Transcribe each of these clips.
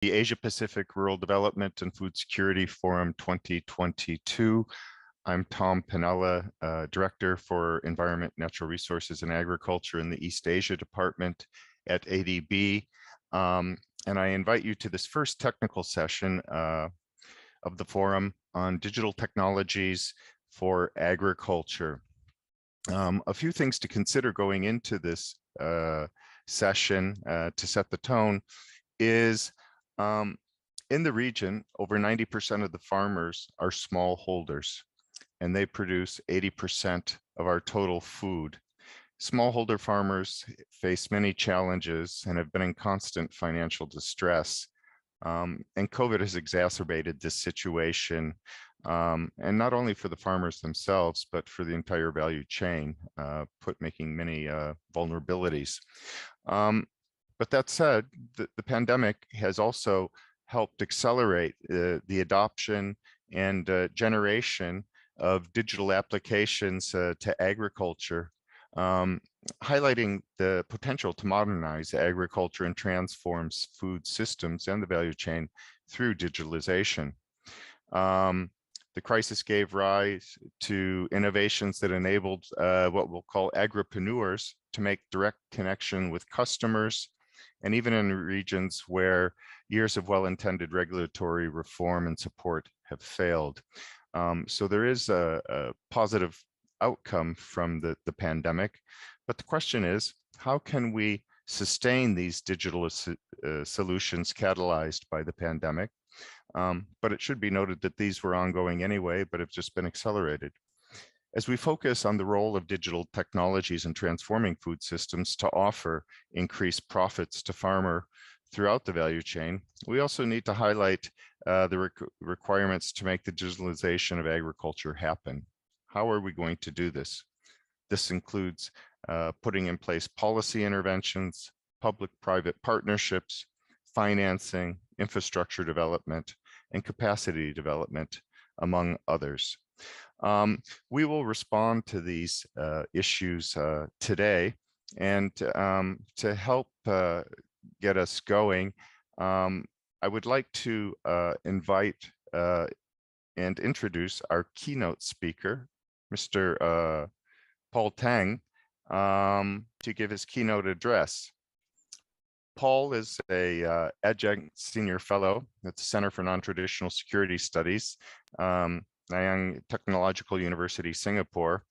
the Asia Pacific Rural Development and Food Security Forum 2022. I'm Tom Pinella, Director for Environment, Natural Resources and Agriculture in the East Asia Department at ADB. And I invite you to this first technical session of the forum on digital technologies for agriculture. A few things to consider going into this session to set the tone is in the region, over 90% of the farmers are smallholders, and they produce 80% of our total food. Smallholder farmers face many challenges and have been in constant financial distress. And COVID has exacerbated this situation, and not only for the farmers themselves, but for the entire value chain, making many vulnerabilities. But that said, the pandemic has also helped accelerate the adoption and generation of digital applications to agriculture, highlighting the potential to modernize agriculture and transform food systems and the value chain through digitalization. The crisis gave rise to innovations that enabled what we'll call agripreneurs to make direct connection with customers, and even in regions where years of well-intended regulatory reform and support have failed. So there is a positive outcome from the pandemic, but the question is, how can we sustain these digital solutions catalyzed by the pandemic? But it should be noted that these were ongoing anyway, but have just been accelerated. As we focus on the role of digital technologies in transforming food systems to offer increased profits to farmer throughout the value chain, we also need to highlight the requirements to make the digitalization of agriculture happen. How are we going to do this? This includes putting in place policy interventions, public-private partnerships, financing, infrastructure development, and capacity development, among others. We will respond to these issues today, and to help get us going, I would like to invite and introduce our keynote speaker, Mr. Paul Tang, to give his keynote address. Paul is a adjunct senior fellow at the Center for Non-Traditional Security Studies, Nanyang Technological University, Singapore,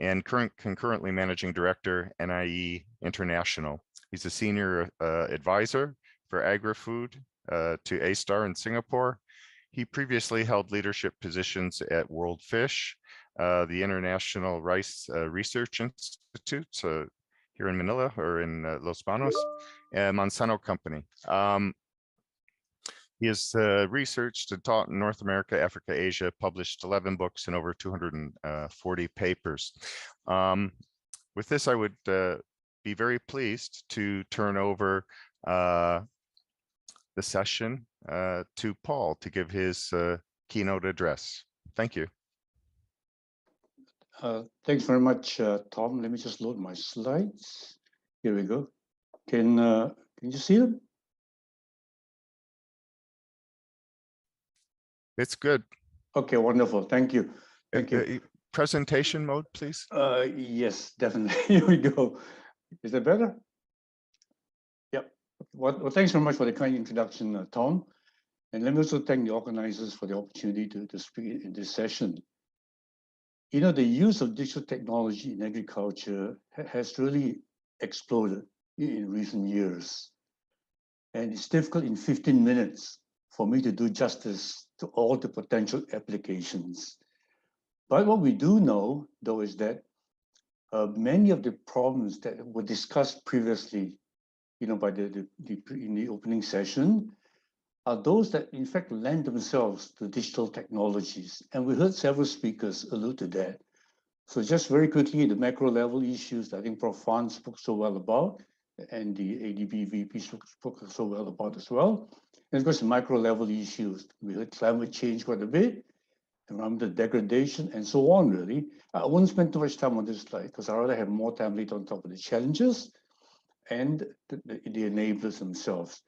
and concurrently managing director, NIE International. He's a senior advisor for agri-food to A-Star in Singapore. He previously held leadership positions at World Fish, the International Rice Research Institute here in Manila or in Los Banos, and Monsanto Company. He has researched and taught in North America, Africa, Asia, published 11 books and over 240 papers. With this, I would be very pleased to turn over the session to Paul to give his keynote address. Thank you. Thanks very much, Tom. Let me just load my slides. Here we go. Can you see them? It's good. Okay, wonderful. Thank you. Thank you. Presentation mode, please. Yes, definitely. Here we go. Is that better? Yep. Well, thanks very much for the kind introduction, Tom. And let me also thank the organizers for the opportunity to speak in this session. You know, the use of digital technology in agriculture has really exploded in recent years. And it's difficult in 15 minutes for me to do justice to all the potential applications. But what we do know, though, is that many of the problems that were discussed previously, you know, by in the opening session, are those that in fact lend themselves to digital technologies. And we heard several speakers allude to that. So just very quickly, the macro level issues that I think Prof. Fan spoke so well about, and the ADB VP spoke so well about as well. And of course, the micro level issues. We heard climate change quite a bit, around the degradation and so on, really. I won't spend too much time on this slide because I'd rather have more time later on top of the challenges and the enablers themselves.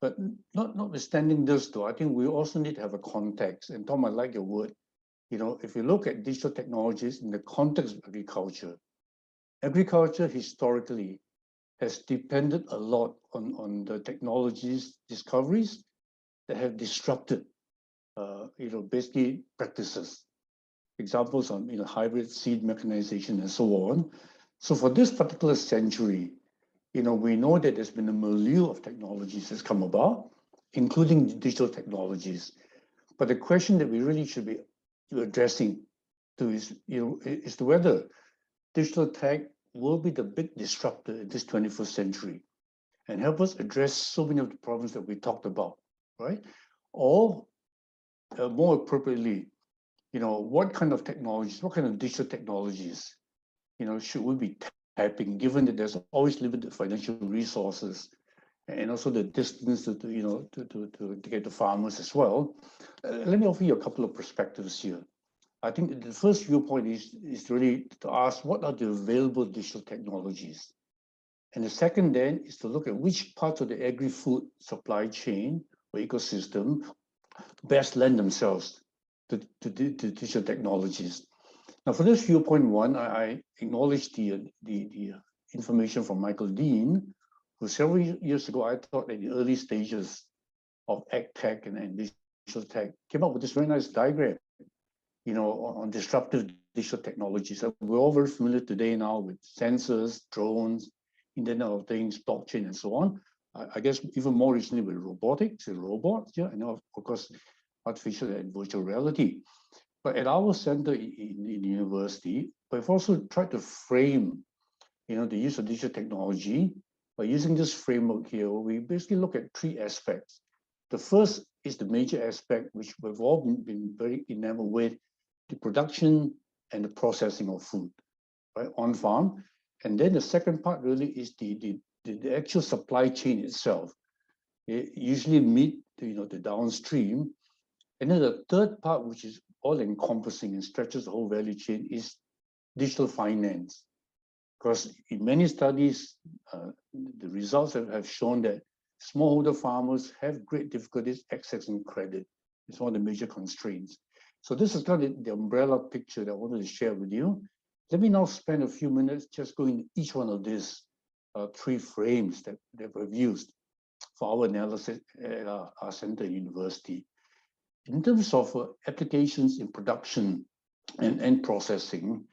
But notwithstanding this, though, I think we also need to have a context. And Tom, I like your word. If you look at digital technologies in the context of agriculture historically has depended a lot on the technologies discoveries that have disrupted, basically practices. Examples on hybrid seed mechanization and so on. So for this particular century, we know that there's been a milieu of technologies that's come about, including digital technologies. But the question that we really should be addressing is to whether digital tech will be the big disruptor in this 21st century and help us address so many of the problems that we talked about, right? Or more appropriately, what kind of technologies, what kind of digital technologies, should we be tapping, given that there's always limited financial resources and also the distance to get to farmers as well. Let me offer you a couple of perspectives here. I think the first viewpoint is really to ask what are the available digital technologies? And the second then is to look at which parts of the agri-food supply chain or ecosystem best lend themselves to digital technologies. Now, for this viewpoint one, I acknowledge the information from Michael Dean, who several years ago, I thought in the early stages of ag tech and digital tech, came up with this very nice diagram, on disruptive digital technologies. We're all very familiar today now with sensors, drones, Internet of Things, blockchain, and so on. I guess even more recently with robotics and robots, and of course, artificial and virtual reality. But at our center in the university, we've also tried to frame, the use of digital technology. By using this framework here, we basically look at three aspects. The first is the major aspect, which we've all been very enamored with, the production and the processing of food, right, on farm. And then the second part really is the actual supply chain itself. It usually meet the downstream. And then the third part, which is all encompassing and stretches the whole value chain, is digital finance. Because in many studies, the results have shown that smallholder farmers have great difficulties accessing credit. It's one of the major constraints. So this is kind of the umbrella picture that I wanted to share with you. Let me now spend a few minutes just going into each one of these three frames that we've used for our analysis at our center university. In terms of applications in production and processing,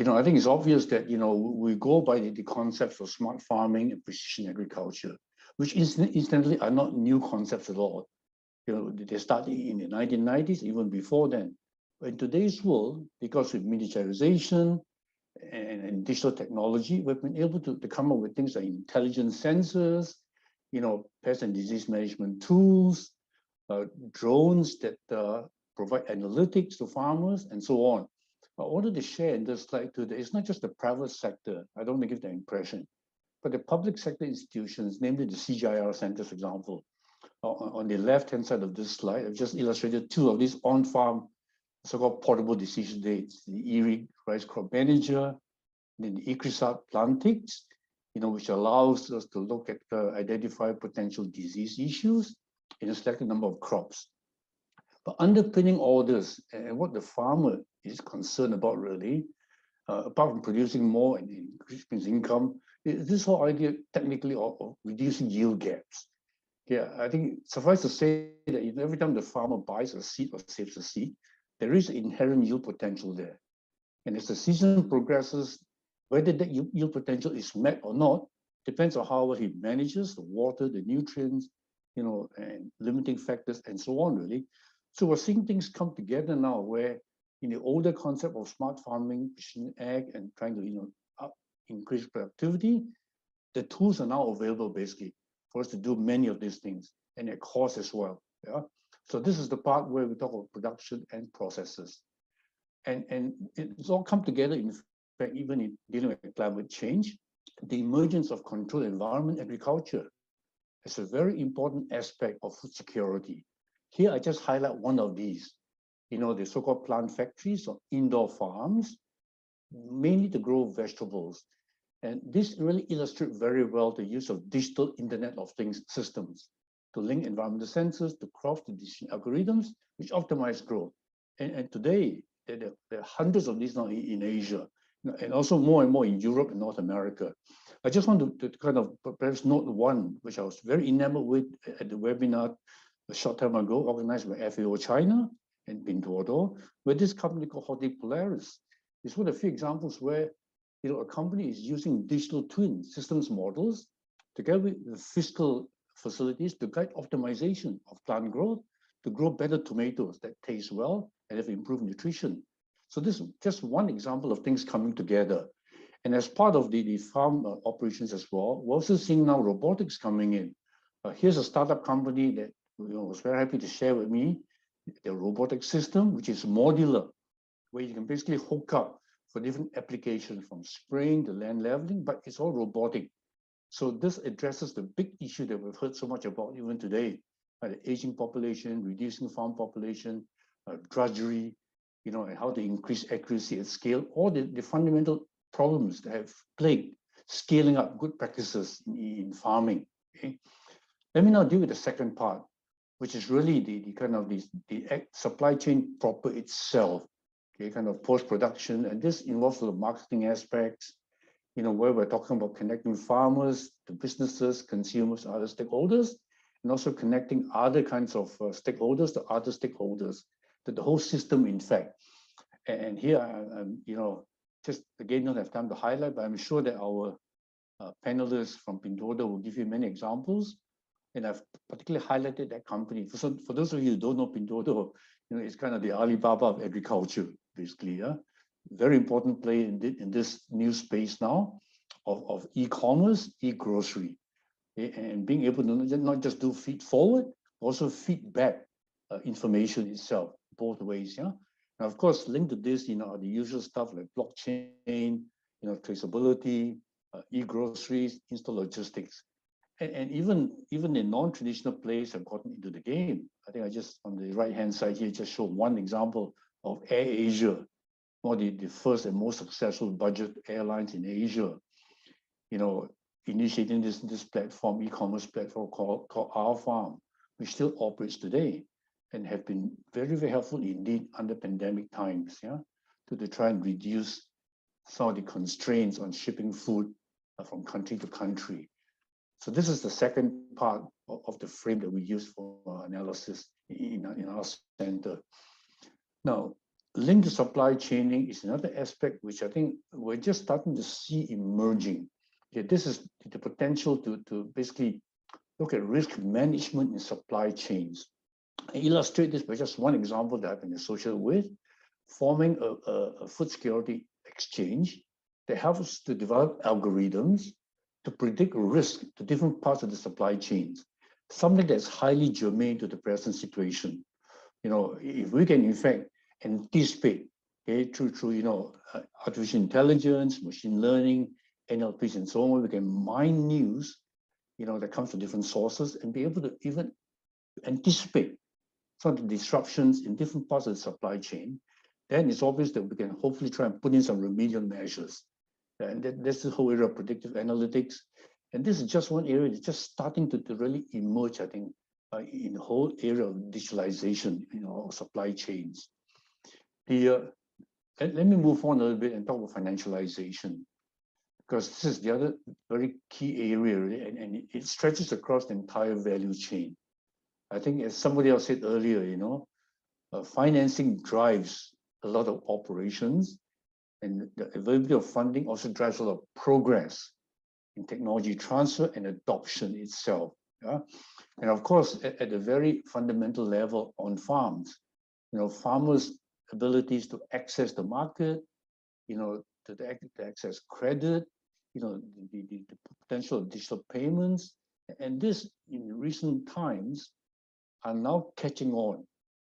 I think it's obvious that, we go by the concepts of smart farming and precision agriculture, which incidentally are not new concepts at all. They started in the 1990s, even before then. But in today's world, because of miniaturization and digital technology, we've been able to come up with things like intelligent sensors, pest and disease management tools, drones that provide analytics to farmers, and so on. I wanted to share in this slide today, it's not just the private sector, I don't want to give that impression, but the public sector institutions, namely the CGIAR centers, for example. On the left-hand side of this slide, I've just illustrated two of these on-farm so-called portable decision aids, the ERIG rice crop manager, and then the ECRISAT plantix, which allows us to look at identify potential disease issues in a selected number of crops. But underpinning all this, and what the farmer is concerned about really, apart from producing more and increasing his income, is this whole idea technically of reducing yield gaps. Yeah, I think suffice to say that every time the farmer buys a seed or saves a seed, there is inherent yield potential there. And as the season progresses, whether that yield potential is met or not depends on how well he manages the water, the nutrients, and limiting factors and so on, really. So we're seeing things come together now where in the older concept of smart farming, precision ag, and trying to increase productivity, the tools are now available basically for us to do many of these things, and at cost as well. Yeah. So this is the part where we talk about production and processes. And it's all come together, in fact, even in dealing with climate change, the emergence of controlled environment agriculture is a very important aspect of food security. Here, I just highlight one of these, the so-called plant factories or indoor farms, mainly to grow vegetables. And this really illustrates very well the use of digital Internet of Things systems. to link environmental sensors to crop to decision algorithms, which optimize growth. And today, there are hundreds of these now in Asia, and also more and more in Europe and North America. I just want to kind of perhaps note one, which I was very enamored with at the webinar a short time ago, organized by FAO China and Pinduoduo, where this company called Polaris is one of the few examples where a company is using digital twin systems models together with the fiscal facilities to guide optimization of plant growth to grow better tomatoes that taste well and have improved nutrition. So this is just one example of things coming together. And as part of the farm operations as well, we're also seeing now robotics coming in. Here's a startup company that was very happy to share with me the robotic system, which is modular, where you can basically hook up for different applications from spraying to land leveling, but it's all robotic. So this addresses the big issue that we've heard so much about even today, the aging population, reducing farm population, drudgery, and how to increase accuracy at scale, all the fundamental problems that have plagued scaling up good practices in farming. Okay? Let me now deal with the second part, which is really the kind of the supply chain proper itself, okay, kind of post-production. And this involves the marketing aspects, where we're talking about connecting farmers to businesses, consumers, other stakeholders, and also connecting other kinds of stakeholders to other stakeholders, to the whole system, in fact. And here, I'm, just again, don't have time to highlight, but I'm sure that our panelists from Pinduoduo will give you many examples. And I've particularly highlighted that company. For those of you who don't know Pinduoduo, it's kind of the Alibaba of agriculture, basically. Yeah? Very important play in this new space now of e-commerce, e-grocery, and being able to not just do feed forward, also feed back information itself, both ways. Yeah. Now, of course, linked to this, are the usual stuff like blockchain, traceability, e-groceries, in-store logistics. And even the non-traditional players have gotten into the game. I think I just, on the right-hand side here, just show one example of AirAsia, one of the first and most successful budget airlines in Asia, initiating this platform, e-commerce platform called Our Farm, which still operates today and have been very, very helpful indeed under pandemic times, yeah, to try and reduce some of the constraints on shipping food from country to country. So this is the second part of the frame that we use for analysis in our center. Now, linked to supply chaining is another aspect which I think we're just starting to see emerging. Okay, this is the potential to basically look at risk management in supply chains. I illustrate this by just one example that I've been associated with, forming a food security exchange that helps to develop algorithms to predict risk to different parts of the supply chains, something that's highly germane to the present situation. If we can in fact anticipate, okay, through artificial intelligence, machine learning, NLPs, and so on, we can mine news, that comes from different sources and be able to even anticipate some of the disruptions in different parts of the supply chain. Then it's obvious that we can hopefully try and put in some remedial measures. And that's the whole area of predictive analytics. And this is just one area that's just starting to really emerge, I think, in the whole area of digitalization, of supply chains. Let me move on a little bit and talk about financialization, because this is the other very key area, and it stretches across the entire value chain. I think, as somebody else said earlier, financing drives a lot of operations, and the availability of funding also drives a lot of progress in technology transfer and adoption itself. Yeah? And of course, at a very fundamental level on farms, farmers' abilities to access the market, to access credit, the potential of digital payments, and this in recent times are now catching on.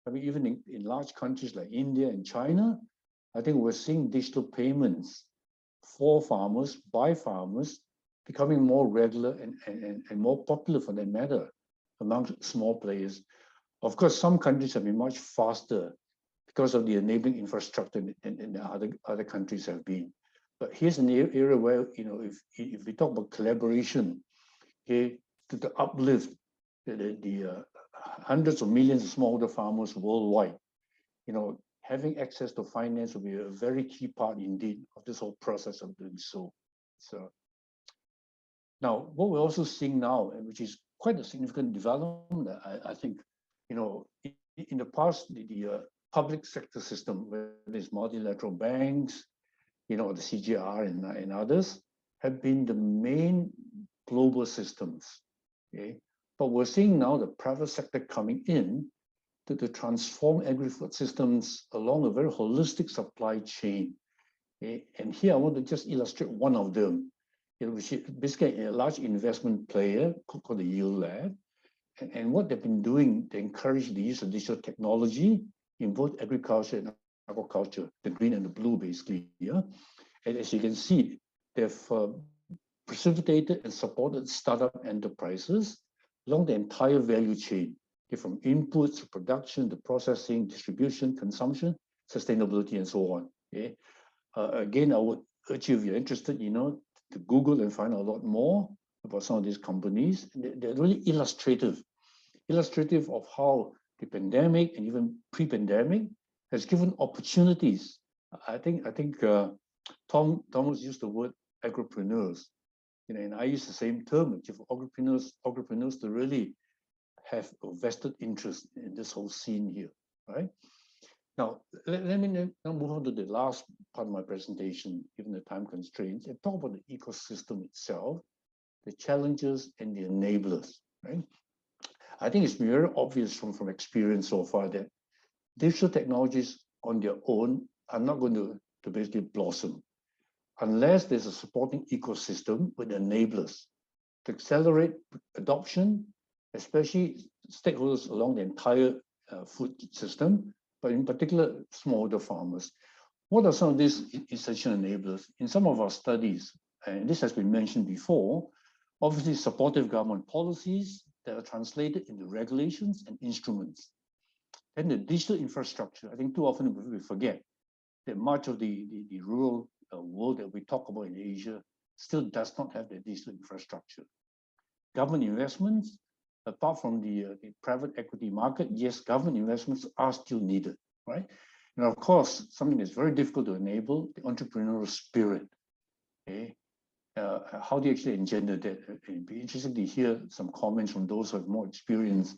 I mean, even in large countries like India and China, I think we're seeing digital payments for farmers, by farmers, becoming more regular and more popular for that matter among small players. Of course, some countries have been much faster because of the enabling infrastructure and other countries have been. But here's an area where, if we talk about collaboration, okay, to uplift the hundreds of millions of smallholder farmers worldwide, having access to finance will be a very key part indeed of this whole process of doing so. So now, what we're also seeing now, and which is quite a significant development, I think, in the past, the public sector system, whether it's multilateral banks, the CGR and others, have been the main global systems. Okay, but we're seeing now the private sector coming in to transform agri-food systems along a very holistic supply chain. Okay? And here I want to just illustrate one of them, which is basically a large investment player called the Yield Lab. And what they've been doing to encourage the use of digital technology in both agriculture and aquaculture, the green and the blue, basically. Yeah? And as you can see, they've precipitated and supported startup enterprises along the entire value chain, from inputs to production to processing, distribution, consumption, sustainability, and so on. Okay? Again, I would urge you, if you're interested, to Google and find out a lot more about some of these companies. They're really illustrative of how the pandemic and even pre-pandemic has given opportunities. I think Thomas used the word agripreneurs, and I use the same term, for agripreneurs to really have a vested interest in this whole scene here, right? Now, let me now move on to the last part of my presentation, given the time constraints, and talk about the ecosystem itself, the challenges and the enablers, right? I think it's very obvious from experience so far that digital technologies on their own are not going to basically blossom unless there's a supporting ecosystem with enablers to accelerate adoption, especially stakeholders along the entire food system, but in particular, smallholder farmers. What are some of these essential enablers? In some of our studies, and this has been mentioned before, obviously supportive government policies that are translated into regulations and instruments. Then the digital infrastructure. I think too often we forget that much of the rural world that we talk about in Asia still does not have the digital infrastructure. Government investments, apart from the private equity market, yes, government investments are still needed, right? And of course, something that's very difficult to enable, the entrepreneurial spirit. Okay? How do you actually engender that? It'd be interesting to hear some comments from those who have more experience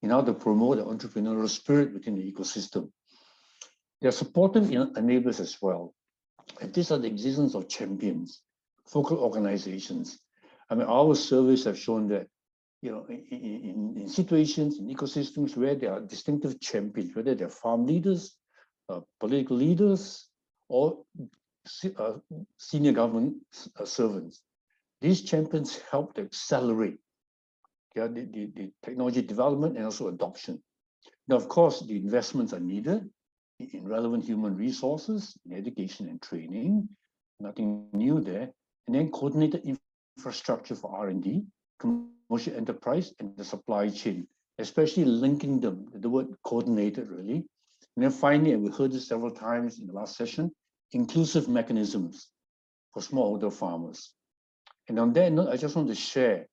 in how to promote the entrepreneurial spirit within the ecosystem. There are supportive enablers as well. And these are the existence of champions, focal organizations. I mean, our surveys have shown that, in situations, in ecosystems where there are distinctive champions, whether they're farm leaders, political leaders, or senior government servants, these champions help to accelerate the technology development and also adoption. Now, of course, the investments are needed in relevant human resources, in education and training, nothing new there, and then coordinated infrastructure for R&D, commercial enterprise, and the supply chain, especially linking them, the word coordinated really. And then finally, and we heard this several times in the last session, inclusive mechanisms for smallholder farmers. And on that note, I just want to share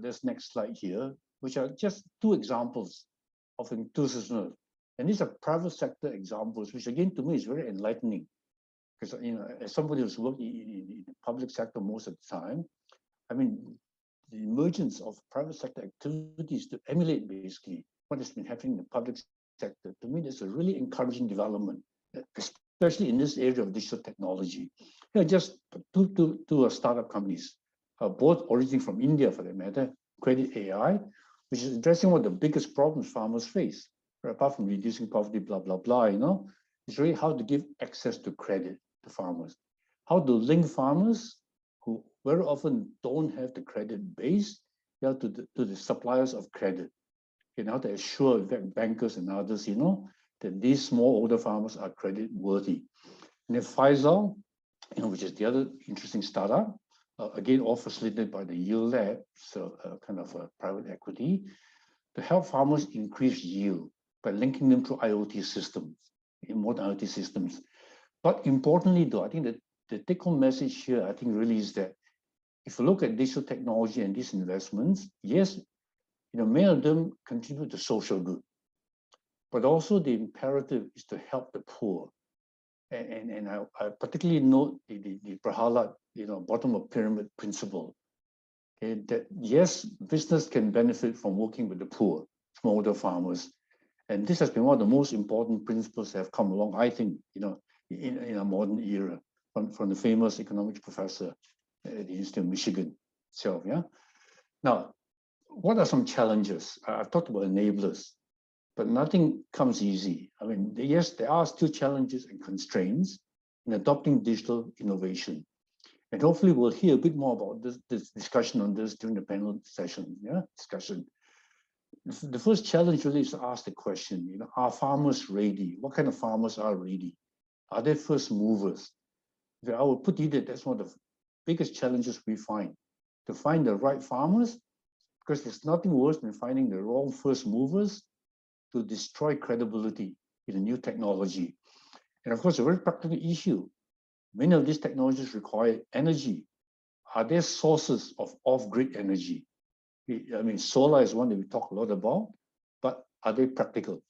this next slide here, which are just two examples of inclusiveness. And these are private sector examples, which again, to me, is very enlightening. Because, as somebody who's worked in the public sector most of the time, I mean, the emergence of private sector activities to emulate basically what has been happening in the public sector, to me, that's a really encouraging development, especially in this area of digital technology. Just two startup companies, both originating from India for that matter, Credit AI, which is addressing one of the biggest problems farmers face, apart from reducing poverty, blah, blah, blah, it's really how to give access to credit to farmers, how to link farmers who very often don't have the credit base to the suppliers of credit, how to assure bankers and others, that these smallholder farmers are credit worthy. And then Faisal, which is the other interesting startup, again, all facilitated by the Yield Lab, so kind of a private equity, to help farmers increase yield by linking them to IoT systems, modern IoT systems. But importantly, though, I think that the take-home message here, I think, really is that if you look at digital technology and these investments, yes, many of them contribute to social good, but also the imperative is to help the poor. And I particularly note the Prahalat, bottom of pyramid principle. Okay, that yes, business can benefit from working with the poor, smallholder farmers. And this has been one of the most important principles that have come along, I think, in a modern era from the famous economics professor at the University of Michigan itself. Yeah. Now, what are some challenges? I've talked about enablers, but nothing comes easy. I mean, yes, there are still challenges and constraints in adopting digital innovation. And hopefully we'll hear a bit more about this discussion on this during the panel session, discussion. The first challenge really is to ask the question, are farmers ready? What kind of farmers are ready? Are they first movers? I would put it that that's one of the biggest challenges we find, to find the right farmers, because there's nothing worse than finding the wrong first movers to destroy credibility in a new technology. And of course, a very practical issue. Many of these technologies require energy. Are there sources of off-grid energy? I mean, solar is one that we talk a lot about, but are they practical?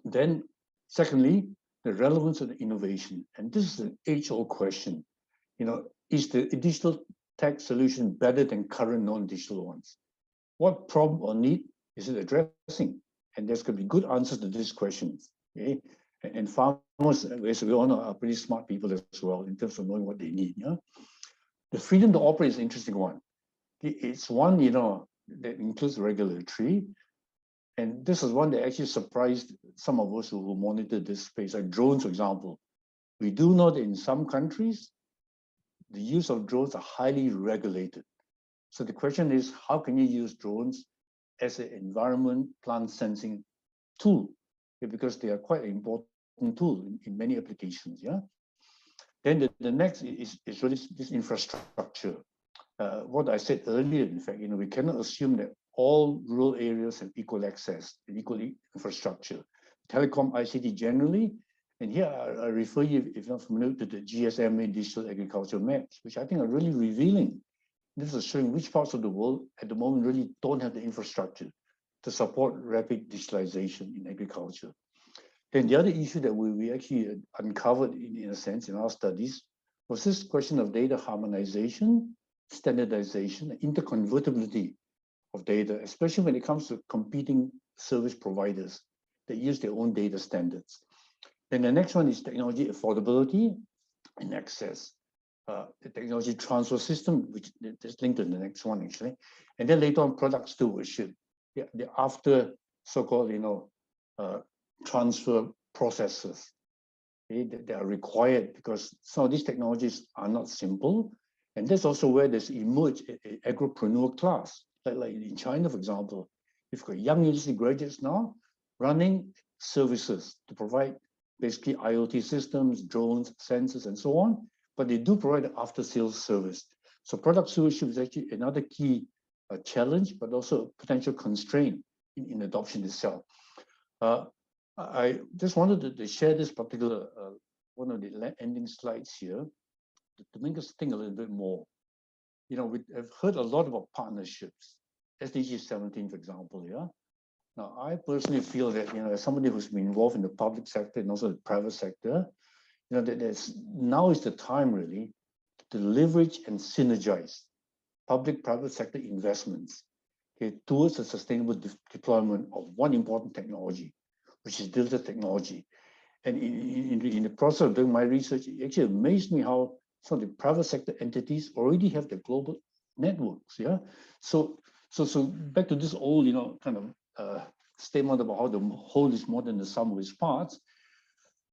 Then, secondly, the relevance of the innovation. And this is an age-old question. Is the digital tech solution better than current non-digital ones? What problem or need is it addressing? And there's going to be good answers to these questions. Okay? And farmers, as we all know, are pretty smart people as well in terms of knowing what they need. Yeah? The freedom to operate is an interesting one. It's one, that includes regulatory. And this is one that actually surprised some of us who monitored this space, like drones, for example. We do know that in some countries, the use of drones are highly regulated. So the question is, how can you use drones as an environment plant sensing tool? Because they are quite an important tool in many applications. Yeah. Then the next is really this infrastructure. What I said earlier, in fact, we cannot assume that all rural areas have equal access and equal infrastructure. Telecom, ICT generally, and here I refer you, if you're not familiar, to the GSMA digital agriculture maps, which I think are really revealing. This is showing which parts of the world at the moment really don't have the infrastructure to support rapid digitalization in agriculture. Then the other issue that we actually uncovered in a sense in our studies was this question of data harmonization, standardization, interconvertibility of data, especially when it comes to competing service providers that use their own data standards. Then the next one is technology affordability and access. The technology transfer system, which is linked to the next one actually. And then later on, product stewardship. The after so-called, transfer processes. They are required because some of these technologies are not simple. And that's also where there's emerged an agropreneur class. Like in China, for example, you've got young university graduates now running services to provide basically IoT systems, drones, sensors, and so on. But they do provide an after-sales service. So product stewardship is actually another key challenge, but also a potential constraint in adoption itself. I just wanted to share this particular, one of the ending slides here to make us think a little bit more. We have heard a lot about partnerships, SDG 17, for example, yeah? Now, I personally feel that, as somebody who's been involved in the public sector and also the private sector, that now is the time really to leverage and synergize public-private sector investments towards the sustainable deployment of one important technology, which is digital technology. And in the process of doing my research, it actually amazed me how some of the private sector entities already have their global networks. Yeah. So back to this old, kind of statement about how the whole is more than the sum of its parts.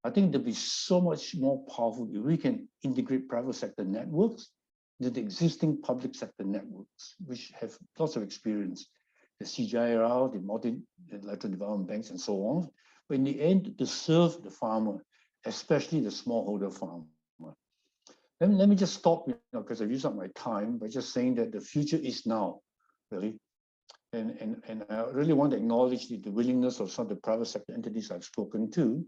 I think there'll be so much more powerful if we can integrate private sector networks into the existing public sector networks, which have lots of experience, the CGIAR, the multilateral development banks, and so on. But in the end, to serve the farmer, especially the smallholder farmer. Let me just stop, because I've used up my time by just saying that the future is now, really. And I really want to acknowledge the willingness of some of the private sector entities I've spoken to,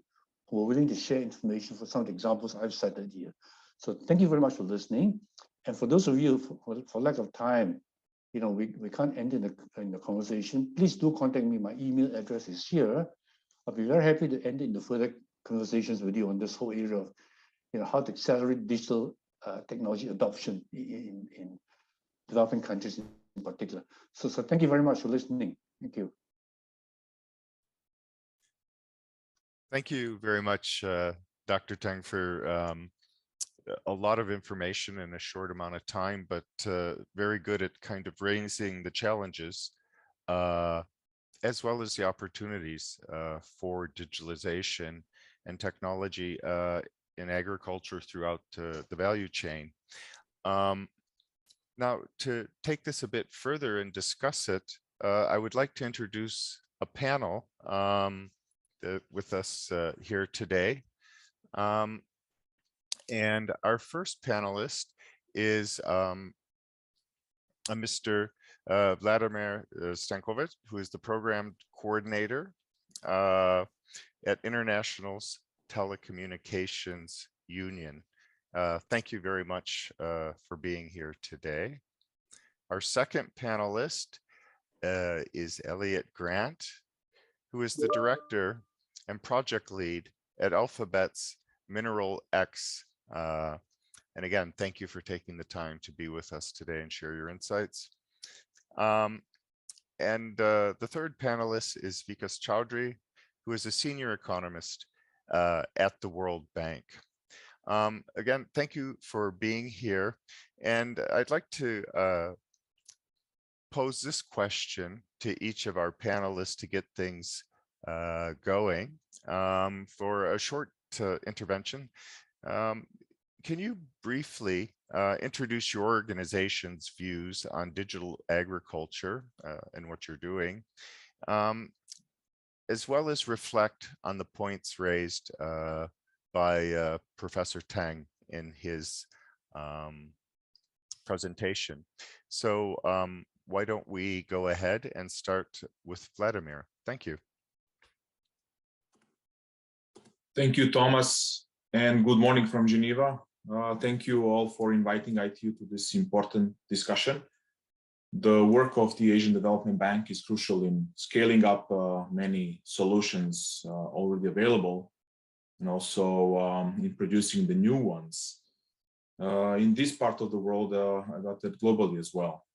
who are willing to share information for some of the examples I've cited here. So thank you very much for listening. And for those of you, for lack of time, we can't end in the conversation. Please do contact me. My email address is here. I'll be very happy to end in the further conversations with you on this whole area of how to accelerate digital technology adoption in developing countries in particular. So thank you very much for listening. Thank you. Thank you very much, Dr. Tang, for a lot of information in a short amount of time, but very good at kind of raising the challenges as well as the opportunities for digitalization and technology in agriculture throughout the value chain. Now, to take this a bit further and discuss it, I would like to introduce a panel with us here today. And our first panelist is Mr. Vladimir Stankovic, who is the program coordinator at International's Telecommunications Union. Thank you very much for being here today. Our second panelist is Elliot Grant, who is the director and project lead at Alphabet's Mineral X. And again, thank you for taking the time to be with us today and share your insights. And the third panelist is Vikas Chaudhry, who is a senior economist at the World Bank. Again, thank you for being here. And I'd like to pose this question to each of our panelists to get things going. For a short intervention, can you briefly introduce your organization's views on digital agriculture and what you're doing, as well as reflect on the points raised by Professor Tang in his presentation? So why don't we go ahead and start with Vladimir? Thank you. Thank you, Thomas, and good morning from Geneva. Thank you all for inviting ITU to this important discussion. The work of the Asian Development Bank is crucial in scaling up many solutions already available, and also in producing the new ones in this part of the world, adopted globally as well.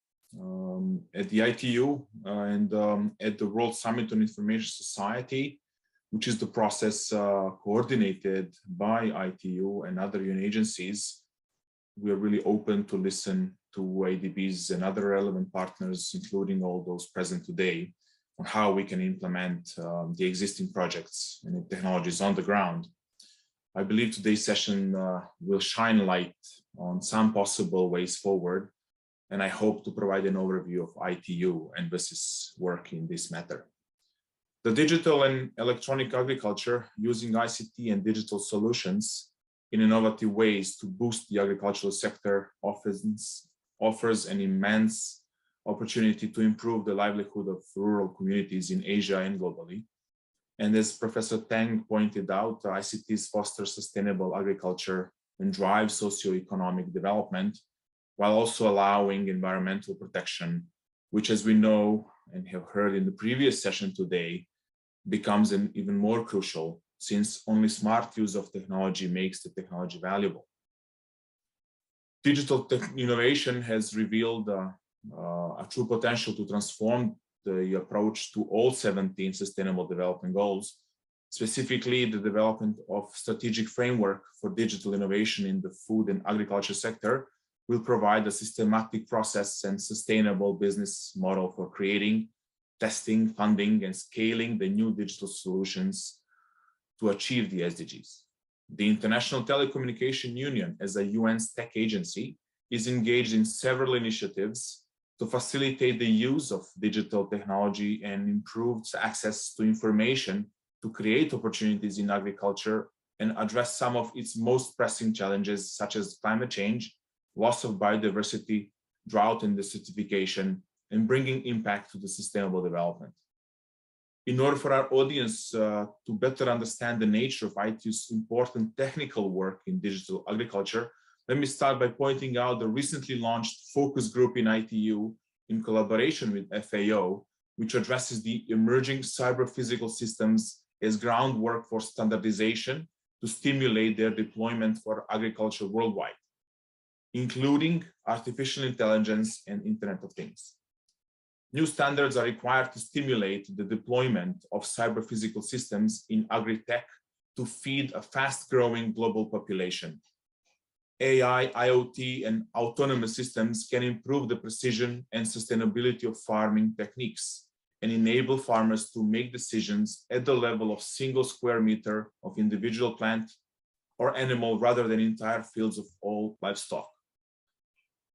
At the ITU and at the World Summit on Information Society, which is the process coordinated by ITU and other UN agencies, we are really open to listen to ADBs and other relevant partners, including all those present today, on how we can implement the existing projects and technologies on the ground. I believe today's session will shine light on some possible ways forward, and I hope to provide an overview of ITU and BSIS work in this matter. The digital and electronic agriculture using ICT and digital solutions in innovative ways to boost the agricultural sector offers an immense opportunity to improve the livelihood of rural communities in Asia and globally. And as Professor Tang pointed out, ICTs foster sustainable agriculture and drive socioeconomic development, while also allowing environmental protection, which, as we know and have heard in the previous session today, becomes even more crucial, since only smart use of technology makes the technology valuable. Digital innovation has revealed a true potential to transform the approach to all 17 Sustainable Development Goals, specifically the development of strategic framework for digital innovation in the food and agriculture sector will provide a systematic process and sustainable business model for creating, testing, funding, and scaling the new digital solutions to achieve the SDGs. The International Telecommunication Union, as a UN's tech agency, is engaged in several initiatives to facilitate the use of digital technology and improved access to information to create opportunities in agriculture and address some of its most pressing challenges, such as climate change, loss of biodiversity, drought and desertification, and bringing impact to the sustainable development. In order for our audience to better understand the nature of ITU's important technical work in digital agriculture, let me start by pointing out the recently launched focus group in ITU in collaboration with FAO, which addresses the emerging cyber-physical systems as groundwork for standardization to stimulate their deployment for agriculture worldwide, including artificial intelligence and Internet of Things. New standards are required to stimulate the deployment of cyber-physical systems in agri-tech to feed a fast-growing global population. AI, IoT, and autonomous systems can improve the precision and sustainability of farming techniques and enable farmers to make decisions at the level of single square meter of individual plant or animal rather than entire fields of all livestock.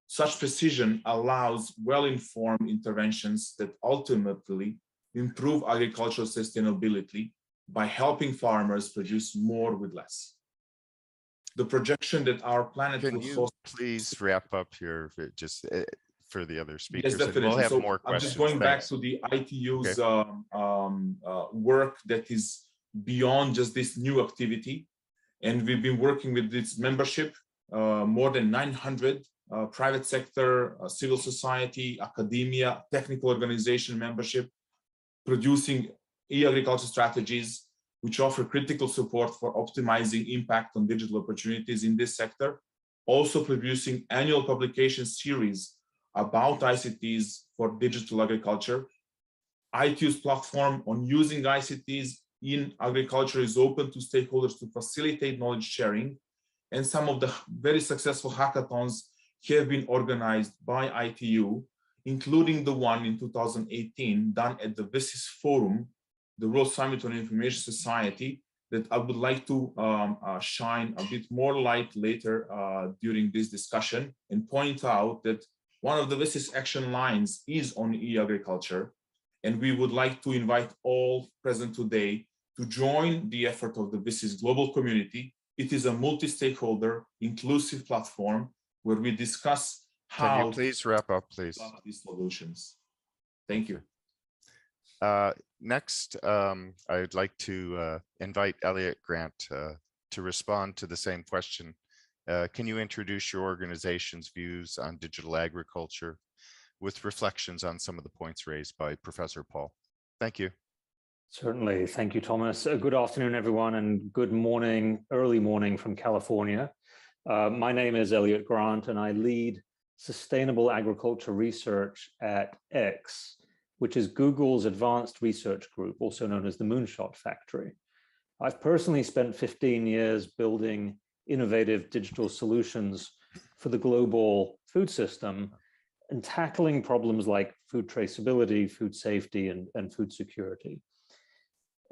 Such precision allows well-informed interventions that ultimately improve agricultural sustainability by helping farmers produce more with less. The projection that our planet Can will you please wrap up here just for the other speakers? Yes, definitely. And we'll have so more questions. I'm just going Thanks. back to the ITU's work that is beyond just this new activity. And we've been working with this membership, more than 900 private sector, civil society, academia, technical organization membership, producing e-agriculture strategies, which offer critical support for optimizing impact on digital opportunities in this sector, also producing annual publication series about ICTs for digital agriculture. ITU's platform on using ICTs in agriculture is open to stakeholders to facilitate knowledge sharing, and some of the very successful hackathons have been organized by ITU, including the one in 2018 done at the WSIS Forum, the World Summit on Information Society, that I would like to shine a bit more light later during this discussion and point out that one of the WSIS action lines is on e-agriculture, and we would like to invite all present today to join the effort of the WSIS global community. It is a multi-stakeholder, inclusive platform where we discuss how Can you please wrap up, please? These solutions. Thank you. Next, I'd like to invite Elliot Grant to respond to the same question. Can you introduce your organization's views on digital agriculture with reflections on some of the points raised by Professor Paul? Thank you. Certainly. Thank you, Thomas. Good afternoon, everyone, and good morning, early morning from California. My name is Elliot Grant, and I lead sustainable agriculture research at X, which is Google's advanced research group, also known as the Moonshot Factory. I've personally spent 15 years building innovative digital solutions for the global food system and tackling problems like food traceability, food safety, and food security.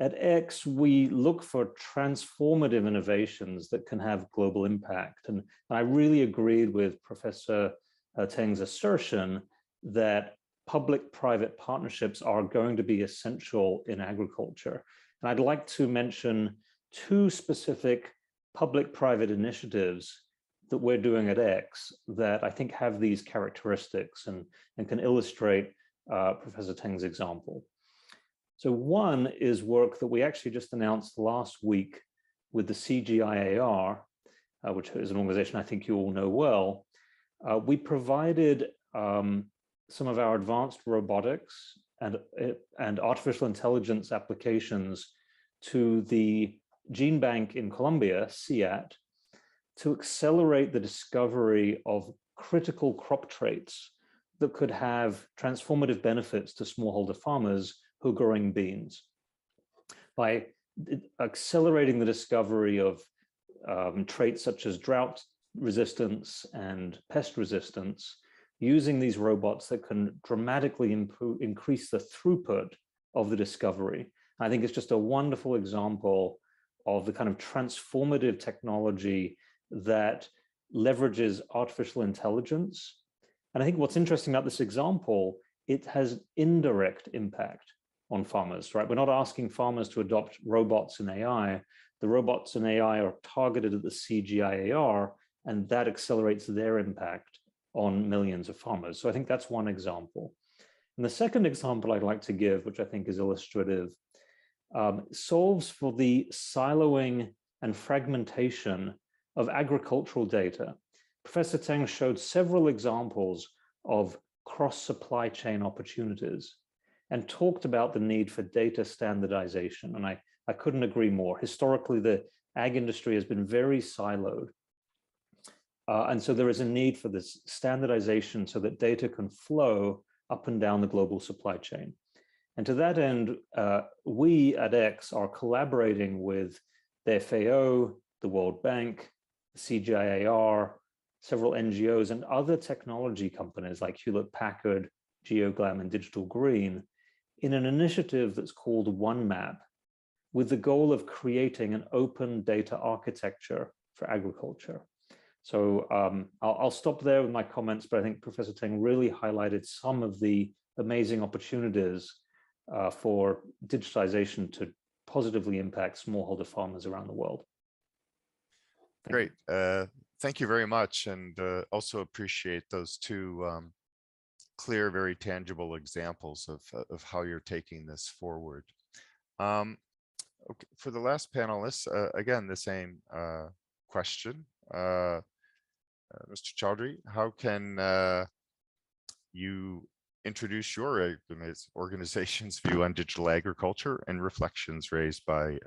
At X, we look for transformative innovations that can have global impact. And I really agreed with Professor Teng's assertion that public-private partnerships are going to be essential in agriculture. And I'd like to mention two specific public-private initiatives that we're doing at X that I think have these characteristics and can illustrate Professor Teng's example. So one is work that we actually just announced last week with the CGIAR, which is an organization I think you all know well. We provided some of our advanced robotics and artificial intelligence applications to the gene bank in Colombia, CIAT, to accelerate the discovery of critical crop traits that could have transformative benefits to smallholder farmers who are growing beans. By accelerating the discovery of traits such as drought resistance and pest resistance, using these robots that can dramatically increase the throughput of the discovery. I think it's just a wonderful example of the kind of transformative technology that leverages artificial intelligence. And I think what's interesting about this example, it has indirect impact on farmers, right? We're not asking farmers to adopt robots and AI. The robots and AI are targeted at the CGIAR, and that accelerates their impact on millions of farmers. So I think that's one example. And the second example I'd like to give, which I think is illustrative, solves for the siloing and fragmentation of agricultural data. Professor Teng showed several examples of cross-supply chain opportunities and talked about the need for data standardization. And I couldn't agree more. Historically, the ag industry has been very siloed. And so there is a need for this standardization so that data can flow up and down the global supply chain. And to that end, we at X are collaborating with the FAO, the World Bank, the CGIAR, several NGOs, and other technology companies like Hewlett-Packard, GeoGlam, and Digital Green in an initiative that's called OneMap, with the goal of creating an open data architecture for agriculture. So I'll stop there with my comments, but I think Professor Teng really highlighted some of the amazing opportunities for digitization to positively impact smallholder farmers around the world. Great. Thank you very much, and also appreciate those two clear, very tangible examples of how you're taking this forward. Okay, for the last panelist, again, the same question. Mr. Chaudhry, how can you introduce your organization's view on digital agriculture and reflections raised by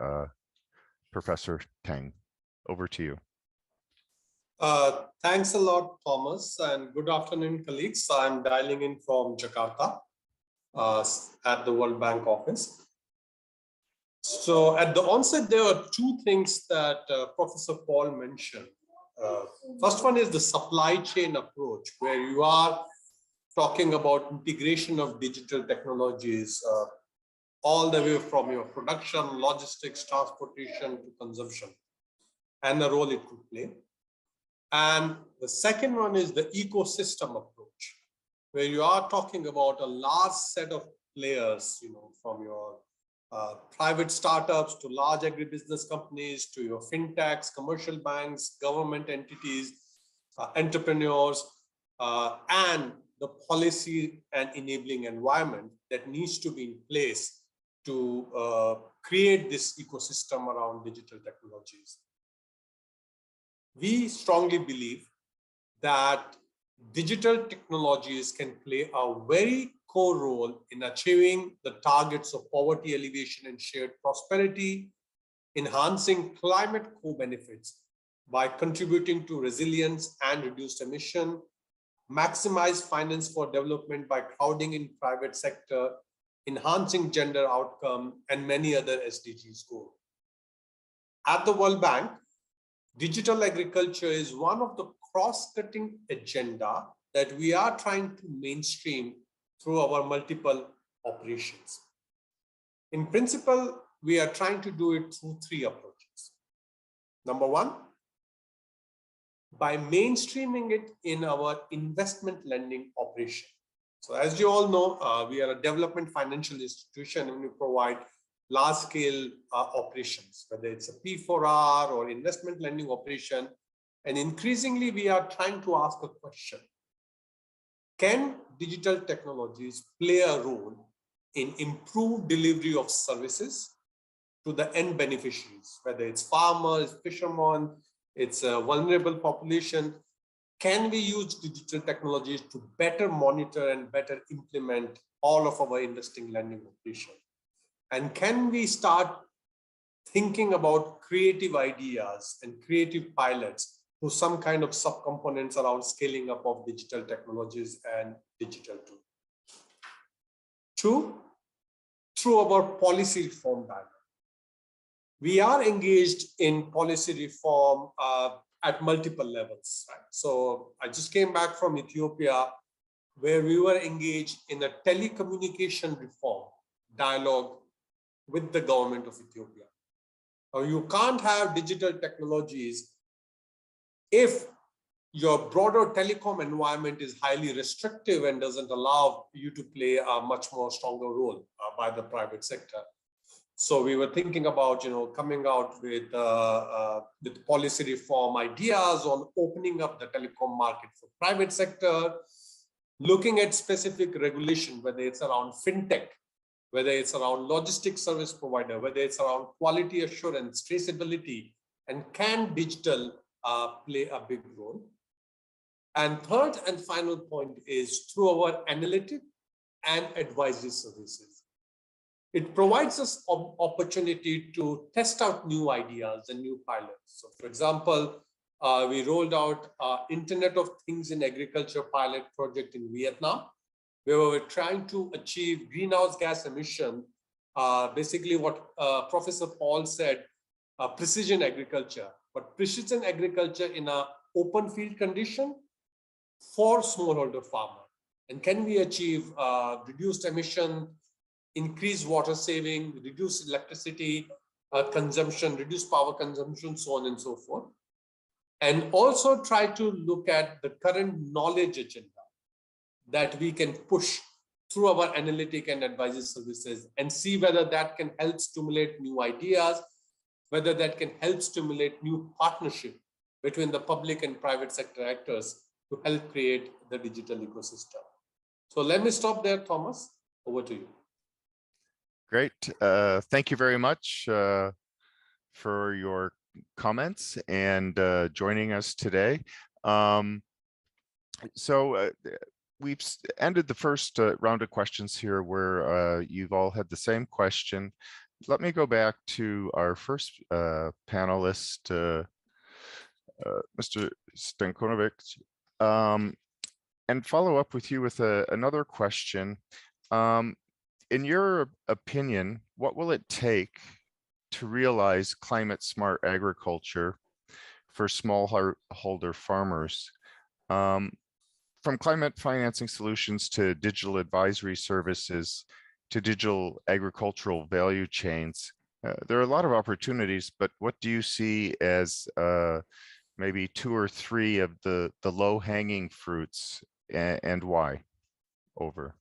Professor Teng? Over to you. Thanks a lot, Thomas, and good afternoon, colleagues. I'm dialing in from Jakarta at the World Bank office. So at the onset, there are two things that Professor Paul mentioned. First one is the supply chain approach, where you are talking about integration of digital technologies all the way from your production, logistics, transportation to consumption, and the role it could play. And the second one is the ecosystem approach, where you are talking about a large set of players, from your private startups to large agribusiness companies to your fintechs, commercial banks, government entities, entrepreneurs, and the policy and enabling environment that needs to be in place to create this ecosystem around digital technologies. We strongly believe that digital technologies can play a very core role in achieving the targets of poverty alleviation and shared prosperity, enhancing climate co-benefits by contributing to resilience and reduced emission, maximize finance for development by crowding in private sector, enhancing gender outcome, and many other SDGs goals. At the World Bank, digital agriculture is one of the cross-cutting agenda that we are trying to mainstream through our multiple operations. In principle, we are trying to do it through three approaches. Number one, by mainstreaming it in our investment lending operation. So as you all know, we are a development financial institution and we provide large-scale operations, whether it's a P4R or investment lending operation. And increasingly, we are trying to ask a question. Can digital technologies play a role in improved delivery of services to the end beneficiaries, whether it's farmers, fishermen, it's a vulnerable population? Can we use digital technologies to better monitor and better implement all of our investing lending operations? And can we start thinking about creative ideas and creative pilots to some kind of subcomponents around scaling up of digital technologies and digital tools? Two, through our policy reform dialogue. We are engaged in policy reform at multiple levels. Right? So I just came back from Ethiopia, where we were engaged in a telecommunication reform dialogue with the government of Ethiopia. Now, you can't have digital technologies if your broader telecom environment is highly restrictive and doesn't allow you to play a much more stronger role by the private sector. So we were thinking about, coming out with policy reform ideas on opening up the telecom market for private sector, looking at specific regulation, whether it's around fintech, whether it's around logistics service provider, whether it's around quality assurance, traceability, and can digital play a big role? And third and final point is through our analytic and advisory services. It provides us an opportunity to test out new ideas and new pilots. So for example, we rolled out Internet of Things in Agriculture pilot project in Vietnam, where we were trying to achieve greenhouse gas emission, basically what Professor Paul said, precision agriculture, but precision agriculture in an open field condition for smallholder farmer. And can we achieve reduced emission, increased water saving, reduced electricity consumption, reduced power consumption, so on and so forth. And also try to look at the current knowledge agenda that we can push through our analytic and advisory services and see whether that can help stimulate new ideas, whether that can help stimulate new partnership between the public and private sector actors to help create the digital ecosystem. So let me stop there, Thomas. Over to you. Great. Thank you very much for your comments and joining us today. We've ended the first round of questions here where you've all had the same question. Let me go back to our first panelist, Mr. Stankovic, and follow up with you with another question. In your opinion, what will it take to realize climate smart agriculture for smallholder farmers? From climate financing solutions to digital advisory services to digital agricultural value chains, there are a lot of opportunities, but what do you see as maybe 2 or 3 of the low-hanging fruits, and why? Over.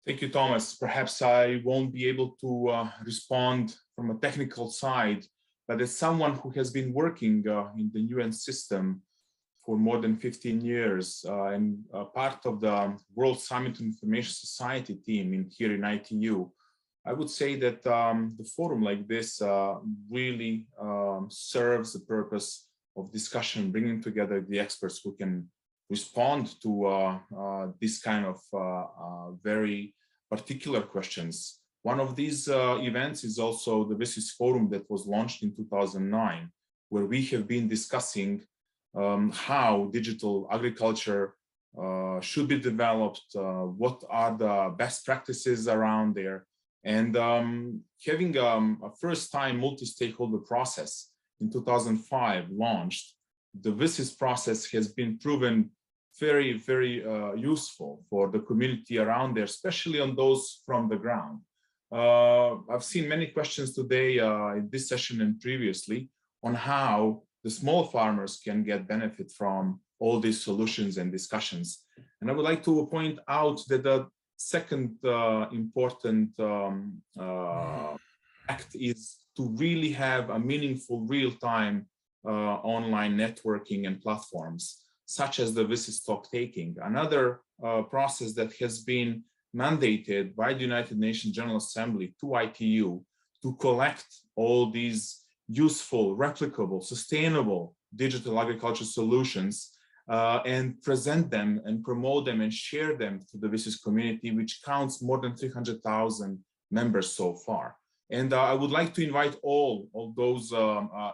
Thank you, Thomas. Perhaps I won't be able to respond from a technical side, but as someone who has been working in the UN system for more than 15 years and part of the World Summit on Information Society team here in ITU, I would say that the forum like this really serves the purpose of discussion, bringing together the experts who can respond to this kind of very particular questions. One of these events is also the WSIS Forum that was launched in 2009, where we have been discussing how digital agriculture should be developed, what are the best practices around there, and having a first-time multi-stakeholder process in 2005 launched. The WSIS process has been proven very, very useful for the community around there, especially on those from the ground. I've seen many questions today in this session and previously on how the small farmers can get benefit from all these solutions and discussions. And I would like to point out that the second important act is to really have a meaningful real-time online networking and platforms, such as the WSIS stock taking, another process that has been mandated by the United Nations General Assembly to ITU to collect all these useful, replicable, sustainable digital agriculture solutions and present them and promote them and share them to the WSIS community, which counts more than 300,000 members so far. And I would like to invite all those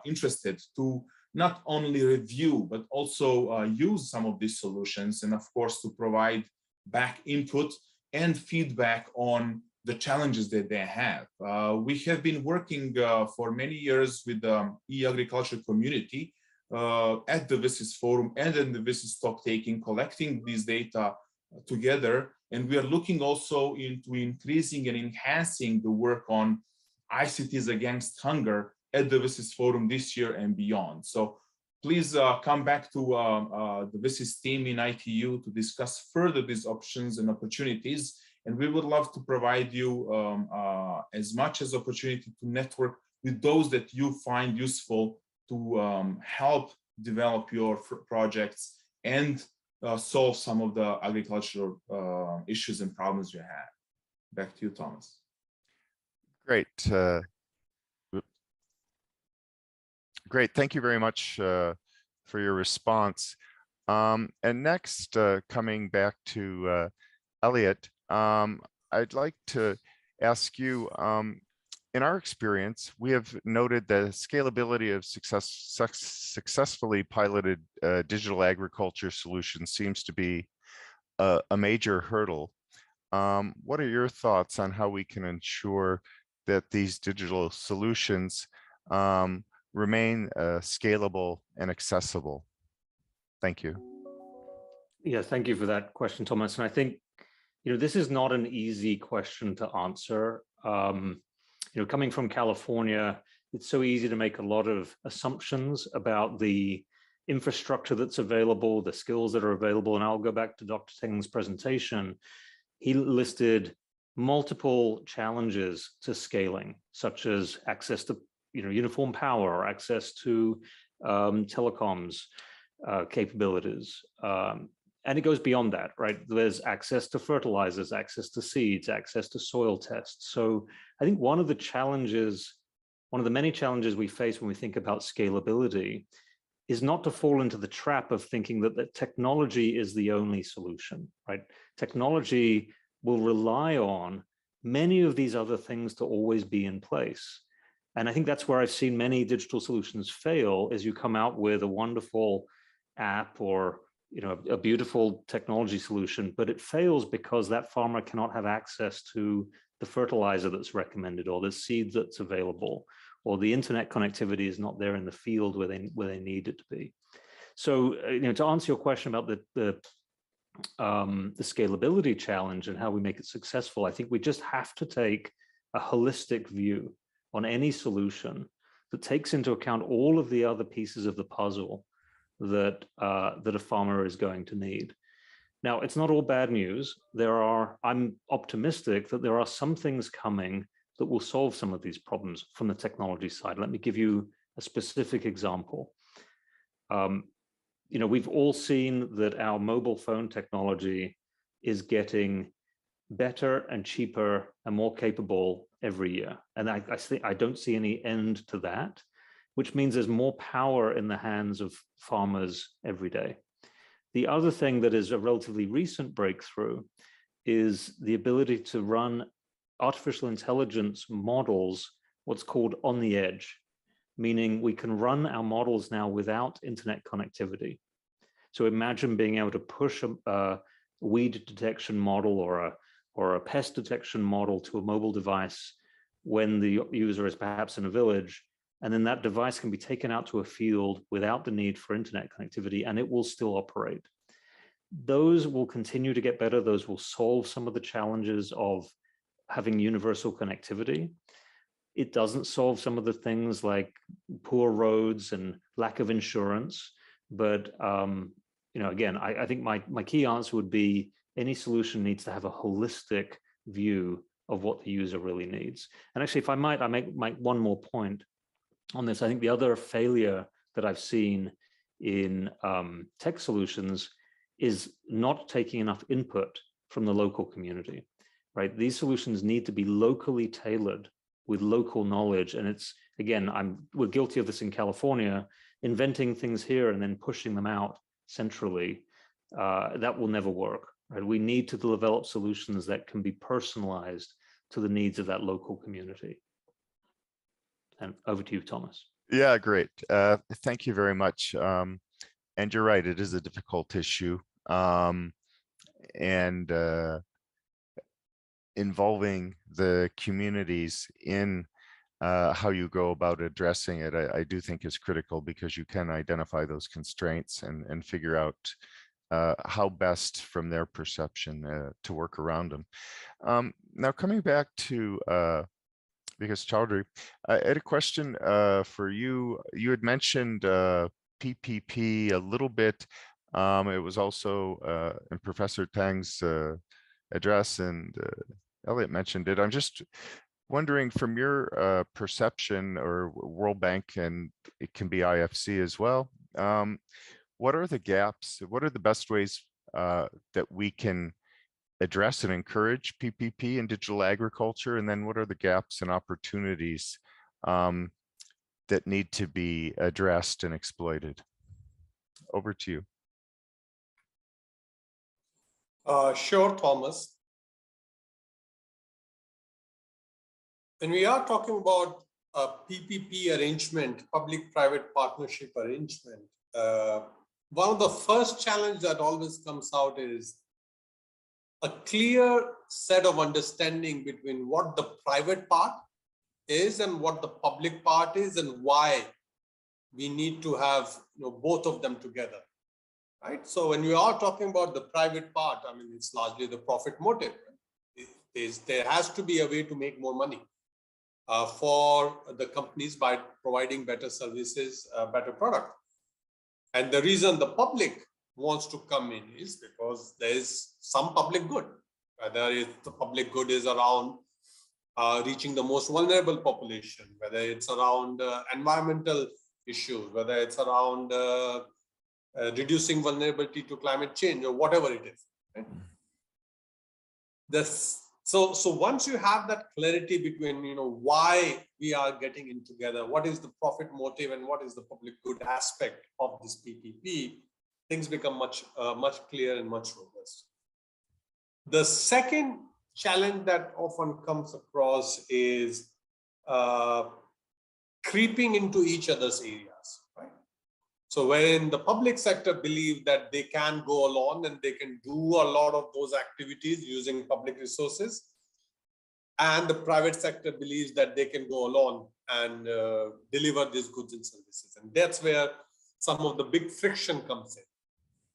interested to not only review, but also use some of these solutions, and of course to provide back input and feedback on the challenges that they have. We have been working for many years with the e-agriculture community at the WSIS Forum and in the WSIS stock taking, collecting these data together. And we are looking also into increasing and enhancing the work on ICTs against hunger at the WSIS Forum this year and beyond. So please come back to the WSIS team in ITU to discuss further these options and opportunities. And we would love to provide you as much as opportunity to network with those that you find useful to help develop your projects and solve some of the agricultural issues and problems you have. Back to you, Thomas. Great. Great. Thank you very much for your response. And next, coming back to Elliot, I'd like to ask you, in our experience, we have noted the scalability of successfully piloted digital agriculture solutions seems to be a major hurdle. What are your thoughts on how we can ensure that these digital solutions remain scalable and accessible? Thank you. Yeah, thank you for that question, Thomas. And I think, this is not an easy question to answer. Coming from California, it's so easy to make a lot of assumptions about the infrastructure that's available, the skills that are available. And I'll go back to Dr. Teng's presentation. He listed multiple challenges to scaling, such as access to uniform power, or access to telecoms capabilities. And it goes beyond that, right? There's access to fertilizers, access to seeds, access to soil tests. So I think one of the many challenges we face when we think about scalability is not to fall into the trap of thinking that the technology is the only solution, right? Technology will rely on many of these other things to always be in place. And I think that's where I've seen many digital solutions fail, is you come out with a wonderful app or a beautiful technology solution, but it fails because that farmer cannot have access to the fertilizer that's recommended, or the seed that's available, or the internet connectivity is not there in the field where they need it to be. So, to answer your question about the scalability challenge and how we make it successful, I think we just have to take a holistic view on any solution that takes into account all of the other pieces of the puzzle that a farmer is going to need. Now, it's not all bad news. I'm optimistic that there are some things coming that will solve some of these problems from the technology side. Let me give you a specific example. We've all seen that our mobile phone technology is getting better and cheaper and more capable every year. And I don't see any end to that, which means there's more power in the hands of farmers every day. The other thing that is a relatively recent breakthrough is the ability to run artificial intelligence models, what's called on the edge, meaning we can run our models now without internet connectivity. So imagine being able to push a weed detection model or a pest detection model to a mobile device when the user is perhaps in a village, and then that device can be taken out to a field without the need for internet connectivity, and it will still operate. Those will continue to get better. Those will solve some of the challenges of having universal connectivity. It doesn't solve some of the things like poor roads and lack of insurance. But again, I think my key answer would be any solution needs to have a holistic view of what the user really needs. And actually, if I might, I make one more point on this. I think the other failure that I've seen in tech solutions is not taking enough input from the local community, right? These solutions need to be locally tailored with local knowledge. And it's, again, we're guilty of this in California, inventing things here and then pushing them out centrally. That will never work, right? We need to develop solutions that can be personalized to the needs of that local community. And over to you, Thomas. Yeah, great. Thank you very much. And you're right, it is a difficult issue. And involving the communities in how you go about addressing it, I do think is critical, because you can identify those constraints and figure out how best from their perception to work around them. Now, coming back to because Chaudhry, I had a question for you. You had mentioned PPP a little bit. It was also in Professor Tang's address, and Elliot mentioned it. I'm just wondering, from your perception, or World Bank, and it can be IFC as well, what are the gaps? What are the best ways that we can address and encourage PPP in digital agriculture? And then what are the gaps and opportunities that need to be addressed and exploited? Over to you. Sure, Thomas. When we are talking about a PPP arrangement, public-private partnership arrangement, one of the first challenge that always comes out is a clear set of understanding between what the private part is and what the public part is, and why we need to have both of them together, right? So when we are talking about the private part, I mean, it's largely the profit motive. There has to be a way to make more money for the companies by providing better services, better product. And the reason the public wants to come in is because there is some public good, whether the public good is around reaching the most vulnerable population, whether it's around environmental issues, whether it's around reducing vulnerability to climate change, or whatever it is. Right? So once you have that clarity between why we are getting in together, what is the profit motive and what is the public good aspect of this PPP, things become much clearer and much robust. The second challenge that often comes across is creeping into each other's areas, right? So wherein the public sector believe that they can go along and they can do a lot of those activities using public resources, and the private sector believes that they can go along and deliver these goods and services. And that's where some of the big friction comes in.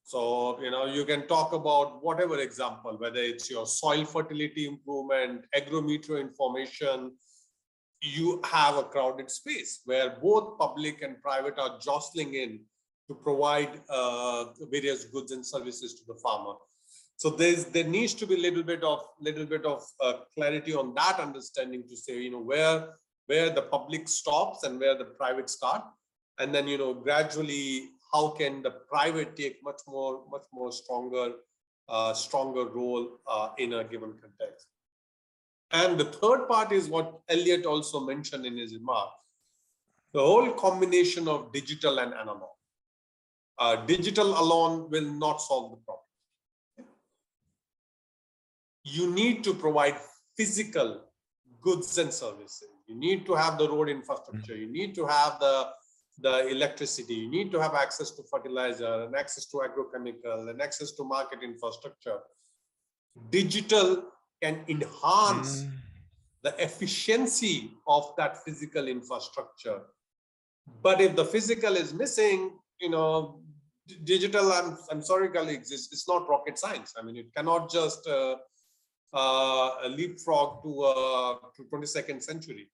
So, you can talk about whatever example, whether it's your soil fertility improvement, agrometer information, you have a crowded space where both public and private are jostling in to provide various goods and services to the farmer. So there needs to be a little bit of clarity on that understanding to say, where the public stops and where the private start, and then gradually how can the private take much more stronger role in a given context. And the third part is what Elliot also mentioned in his remark, the whole combination of digital and analog. Digital alone will not solve the problem. You need to provide physical goods and services. You need to have the road infrastructure. You need to have the electricity. You need to have access to fertilizer and access to agrochemical and access to market infrastructure. Digital can enhance the efficiency of that physical infrastructure. But if the physical is missing, digital, I'm sorry, colleagues, it's not rocket science. I mean, it cannot just leapfrog to 22nd century.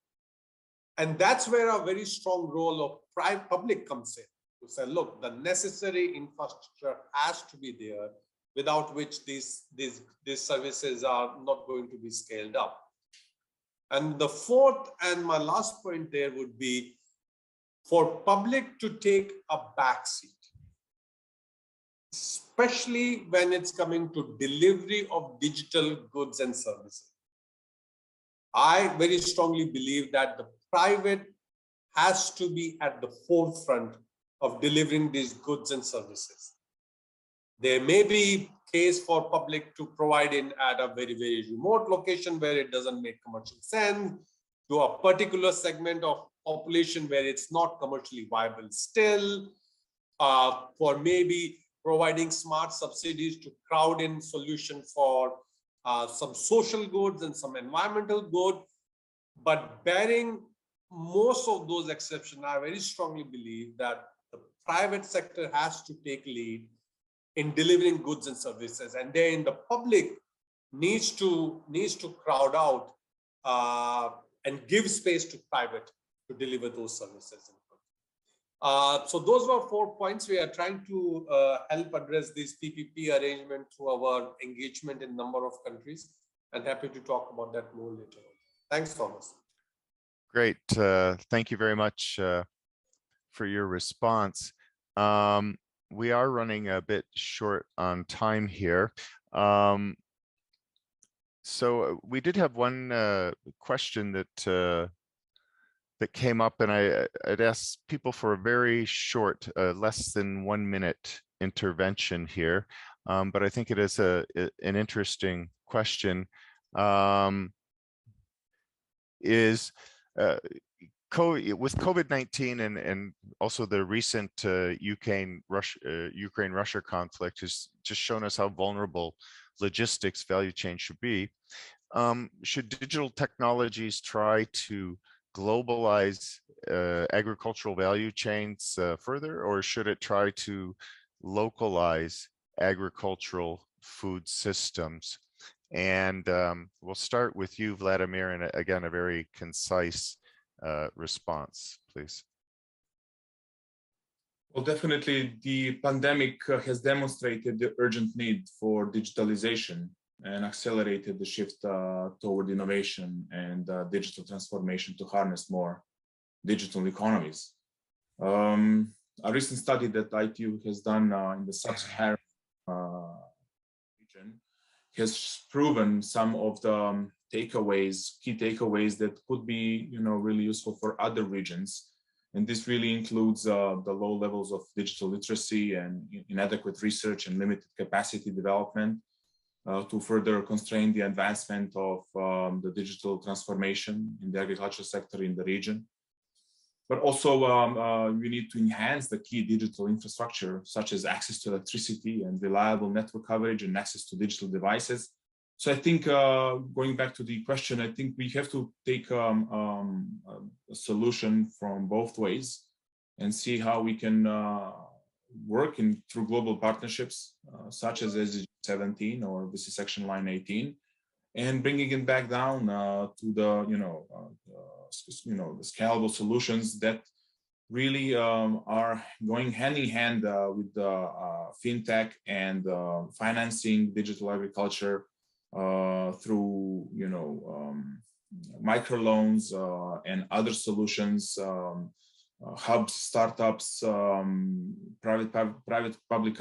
And that's where a very strong role of private public comes in, to say, look, the necessary infrastructure has to be there, without which these services are not going to be scaled up. And the fourth and my last point there would be for public to take a backseat, especially when it's coming to delivery of digital goods and services. I very strongly believe that the private has to be at the forefront of delivering these goods and services. There may be case for public to provide in at a very, very remote location where it doesn't make commercial sense, to a particular segment of population where it's not commercially viable still, for maybe providing smart subsidies to crowd in solution for some social goods and some environmental good. But bearing most of those exceptions, I very strongly believe that the private sector has to take lead in delivering goods and services, and then the public needs to crowd out and give space to private to deliver those services. So those were 4 points. We are trying to help address this PPP arrangement through our engagement in a number of countries, and happy to talk about that more later on. Thanks, Thomas. Great. Thank you very much for your response. We are running a bit short on time here. So we did have one question that came up, and I'd asked people for a very short, less than 1 minute intervention here. but I think it is an interesting question. Is with COVID-19 and also the recent Ukraine-Russia conflict has just shown us how vulnerable logistics value chain should be. Should digital technologies try to globalize agricultural value chains further, or should it try to localize agricultural food systems? And we'll start with you, Vladimir, and again, a very concise response, please. Well, definitely the pandemic has demonstrated the urgent need for digitalization and accelerated the shift toward innovation and digital transformation to harness more digital economies. A recent study that ITU has done in the sub-Saharan region has proven some of the key takeaways that could be, really useful for other regions. And this really includes the low levels of digital literacy and inadequate research and limited capacity development to further constrain the advancement of the digital transformation in the agriculture sector in the region. But also we need to enhance the key digital infrastructure, such as access to electricity and reliable network coverage and access to digital devices. So I think going back to the question, I think we have to take a solution from both ways and see how we can work through global partnerships, such as SDG 17 or this is Section Line 18, and bringing it back down to the the scalable solutions that really are going hand in hand with the fintech and financing digital agriculture through microloans and other solutions, hubs, startups, private-public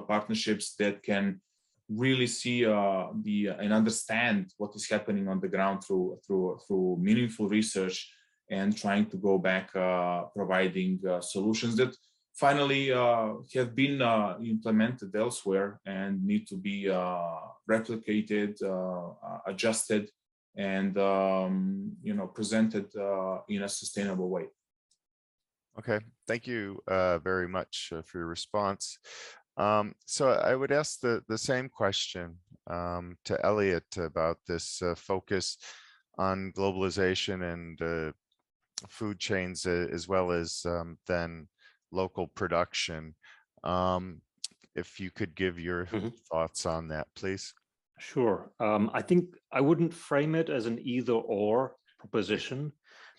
partnerships that can really see and understand what is happening on the ground through meaningful research and trying to go back providing solutions that finally have been implemented elsewhere and need to be replicated, adjusted, and presented in a sustainable way. Okay, thank you very much for your response. So I would ask the same question to Elliot about this focus on globalization and food chains as well as then local production. If you could give your thoughts on that, please. Sure. I think I wouldn't frame it as an either or proposition.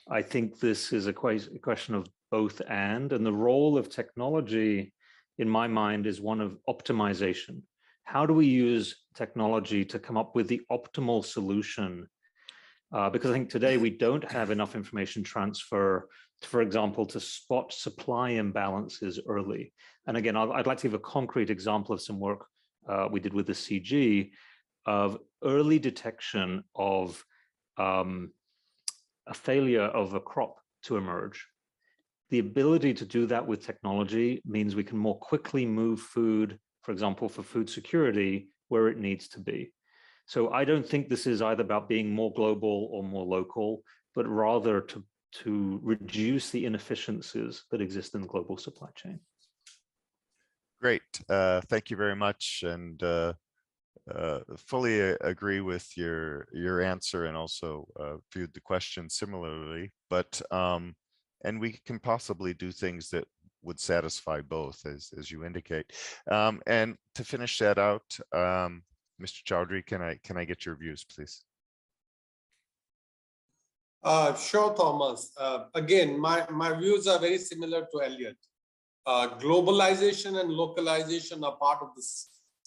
I think this is a question of both and the role of technology in my mind is one of optimization. How do we use technology to come up with the optimal solution? Because I think today we don't have enough information transfer, for example, to spot supply imbalances early. And again, I'd like to give a concrete example of some work we did with the CG of early detection of a failure of a crop to emerge. The ability to do that with technology means we can more quickly move food, for example, for food security, where it needs to be. So I don't think this is either about being more global or more local, but rather to reduce the inefficiencies that exist in the global supply chain. Great, thank you very much, and fully agree with your answer, and also viewed the question similarly. But and we can possibly do things that would satisfy both, as you indicate. And to finish that out, Mr. Chowdhury, can I get your views, please? Sure, Thomas. Again, my views are very similar to Elliot. Globalization and localization are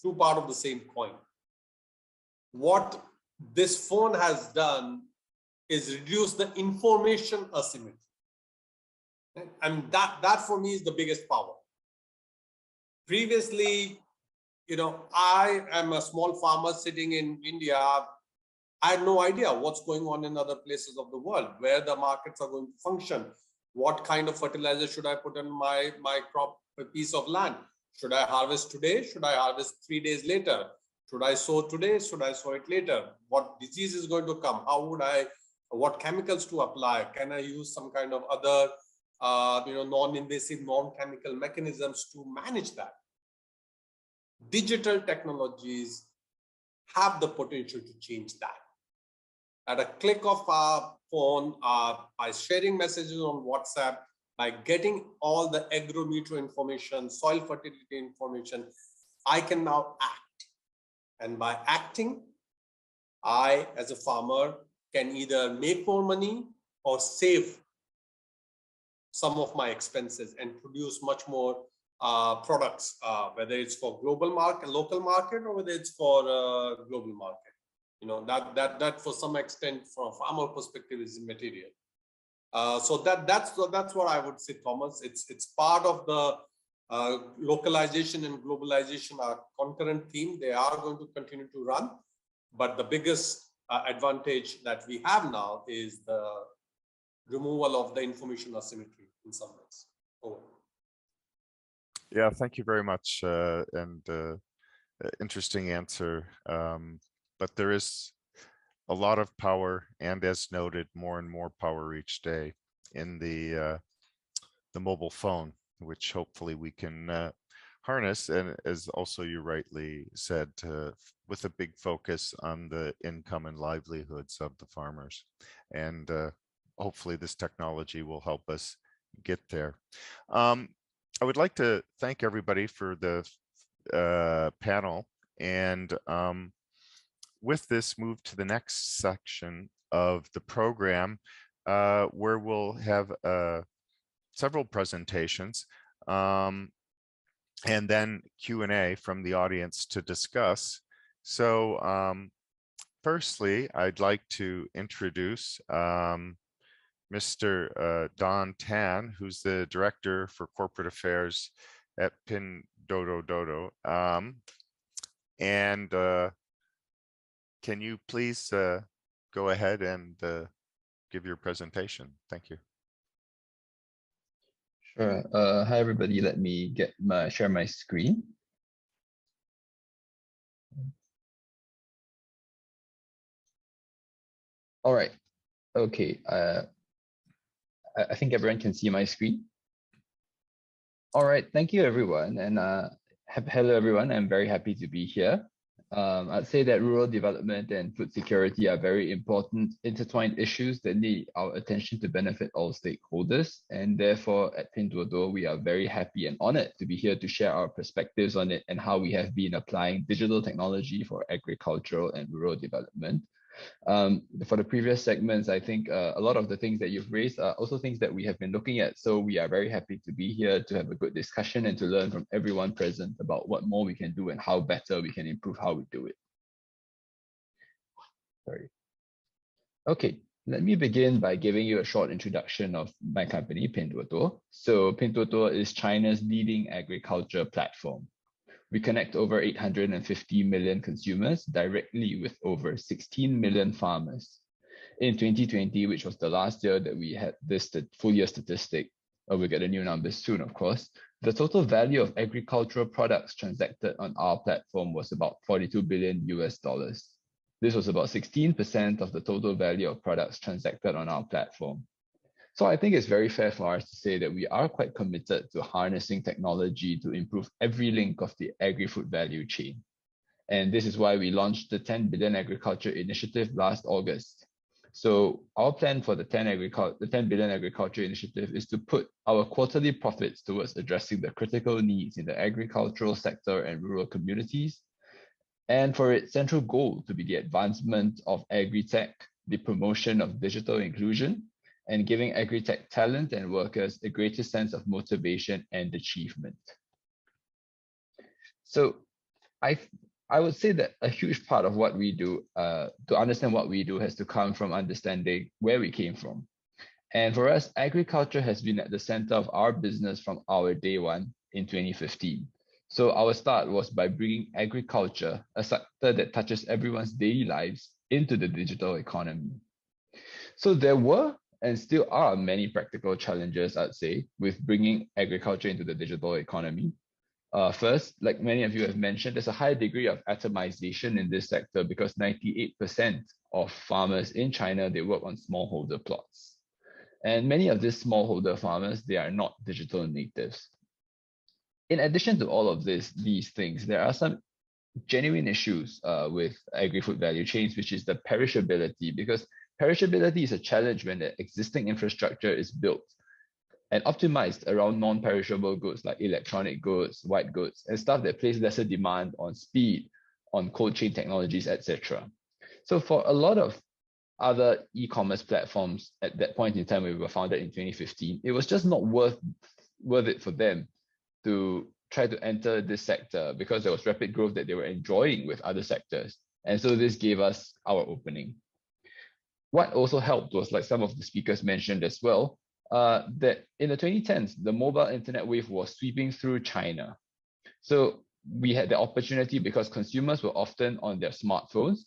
two parts of the same coin. What this phone has done is reduce the information asymmetry. And that for me is the biggest power. Previously, I am a small farmer sitting in India. I had no idea what's going on in other places of the world, where the markets are going to function, what kind of fertilizer should I put on my crop, a piece of land. Should I harvest today? Should I harvest 3 days later? Should I sow today? Should I sow it later? What disease is going to come? How would I, what chemicals to apply? Can I use some kind of other, non-invasive, non-chemical mechanisms to manage that? Digital technologies have the potential to change that. At a click of our phone, by sharing messages on WhatsApp, by getting all the agro-nutrient information, soil fertility information, I can now act. And by acting, I, as a farmer, can either make more money or save some of my expenses and produce much more products, whether it's for global market, local market, or whether it's for global market. You know, that for some extent, from a farmer perspective, is immaterial. So that's what I would say, Thomas. It's part of the localization and globalization are concurrent theme. They are going to continue to run, but the biggest advantage that we have now is the removal of the information asymmetry in some ways. Over. Yeah, thank you very much, and interesting answer. But there is a lot of power, and as noted, more and more power each day in the mobile phone, which hopefully we can harness, and as also you rightly said, with a big focus on the income and livelihoods of the farmers. And hopefully this technology will help us get there. I would like to thank everybody for the panel, and with this, move to the next section of the program, where we'll have several presentations and then Q&A from the audience to discuss. So firstly, I'd like to introduce Mr. Don Tan, who's the Director for Corporate Affairs at Pinduoduo. Can you please go ahead and give your presentation? Thank you. Sure. Hi, everybody. Let me share my screen. All right. Okay. I think everyone can see my screen. All right. Thank you, everyone. And hello, everyone. I'm very happy to be here. I'd say that rural development and food security are very important intertwined issues that need our attention to benefit all stakeholders. And therefore, at Pinduoduo, we are very happy and honored to be here to share our perspectives on it and how we have been applying digital technology for agricultural and rural development. For the previous segments, I think a lot of the things that you've raised are also things that we have been looking at. So we are very happy to be here to have a good discussion and to learn from everyone present about what more we can do and how better we can improve how we do it. Sorry. Okay, let me begin by giving you a short introduction of my company, Pinduoduo. So Pinduoduo is China's leading agriculture platform. We connect over 850 million consumers directly with over 16 million farmers. In 2020, which was the last year that we had this full year statistic, we'll get the new numbers soon, of course, the total value of agricultural products transacted on our platform was about $42 billion US. This was about 16% of the total value of products transacted on our platform. So I think it's very fair for us to say that we are quite committed to harnessing technology to improve every link of the agri-food value chain. And this is why we launched the 10 Billion Agriculture Initiative last August. So our plan for the 10 Billion Agriculture Initiative is to put our quarterly profits towards addressing the critical needs in the agricultural sector and rural communities, and for its central goal to be the advancement of agri-tech, the promotion of digital inclusion, and giving agri-tech talent and workers a greater sense of motivation and achievement. So I would say that a huge part of what we do, to understand what we do, has to come from understanding where we came from. And for us, agriculture has been at the center of our business from our day one in 2015. So our start was by bringing agriculture, a sector that touches everyone's daily lives, into the digital economy. So there were and still are many practical challenges, I'd say, with bringing agriculture into the digital economy. First, like many of you have mentioned, there's a high degree of atomization in this sector because 98% of farmers in China, they work on smallholder plots. And many of these smallholder farmers, they are not digital natives. In addition to all of these things, there are some genuine issues with agri-food value chains, which is the perishability, because perishability is a challenge when the existing infrastructure is built and optimized around non-perishable goods like electronic goods, white goods, and stuff that place lesser demand on speed, on cold chain technologies, etc. So for a lot of other e-commerce platforms at that point in time when we were founded in 2015, it was just not worth it for them to try to enter this sector because there was rapid growth that they were enjoying with other sectors. And so this gave us our opening. What also helped was, like some of the speakers mentioned as well, that in the 2010s, the mobile internet wave was sweeping through China. So we had the opportunity because consumers were often on their smartphones,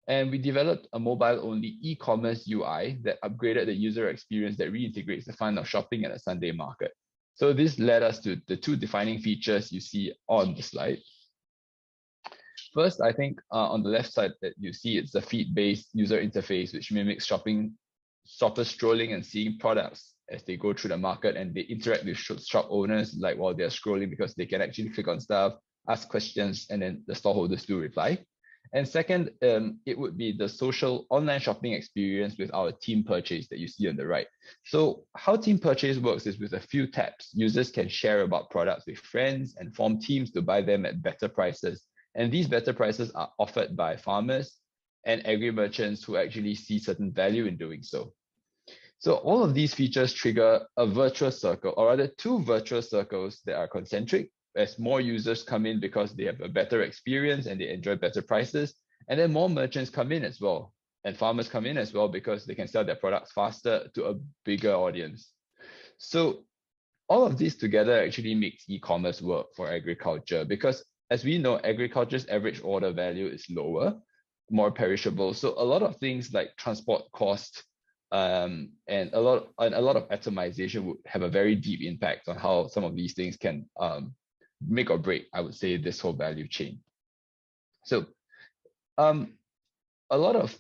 and we developed a mobile-only e-commerce UI that upgraded the user experience that reintegrates the fun of shopping at a Sunday market. So this led us to the two defining features you see on the slide. First, I think on the left side that you see, it's the feed-based user interface, which mimics shoppers strolling and seeing products as they go through the market, and they interact with shop owners like while they're scrolling, because they can actually click on stuff, ask questions, and then the storeholders do reply. And second, it would be the social online shopping experience with our team purchase that you see on the right. So how team purchase works is with a few taps, users can share about products with friends and form teams to buy them at better prices. And these better prices are offered by farmers and agri-merchants who actually see certain value in doing so. So all of these features trigger a virtuous circle, or rather two virtuous circles that are concentric, as more users come in because they have a better experience and they enjoy better prices. And then more merchants come in as well, and farmers come in as well because they can sell their products faster to a bigger audience. So all of these together actually makes e-commerce work for agriculture, because as we know, agriculture's average order value is lower, more perishable. So a lot of things like transport cost and a lot of atomization would have a very deep impact on how some of these things can make or break, I would say, this whole value chain. So a lot of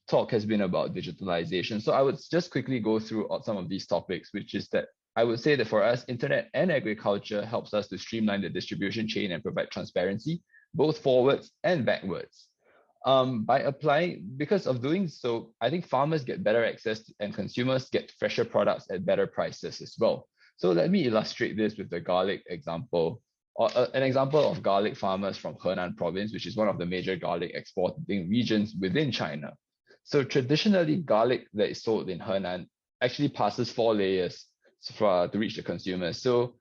talk has been about digitalization. So I would just quickly go through some of these topics, which is that I would say that for us, internet and agriculture helps us to streamline the distribution chain and provide transparency, both forwards and backwards. Because of doing so, I think farmers get better access and consumers get fresher products at better prices as well. So let me illustrate this with the garlic example, or an example of garlic farmers from Henan province, which is one of the major garlic exporting regions within China. So traditionally, garlic that is sold in Henan actually passes 4 layers to reach the consumer. So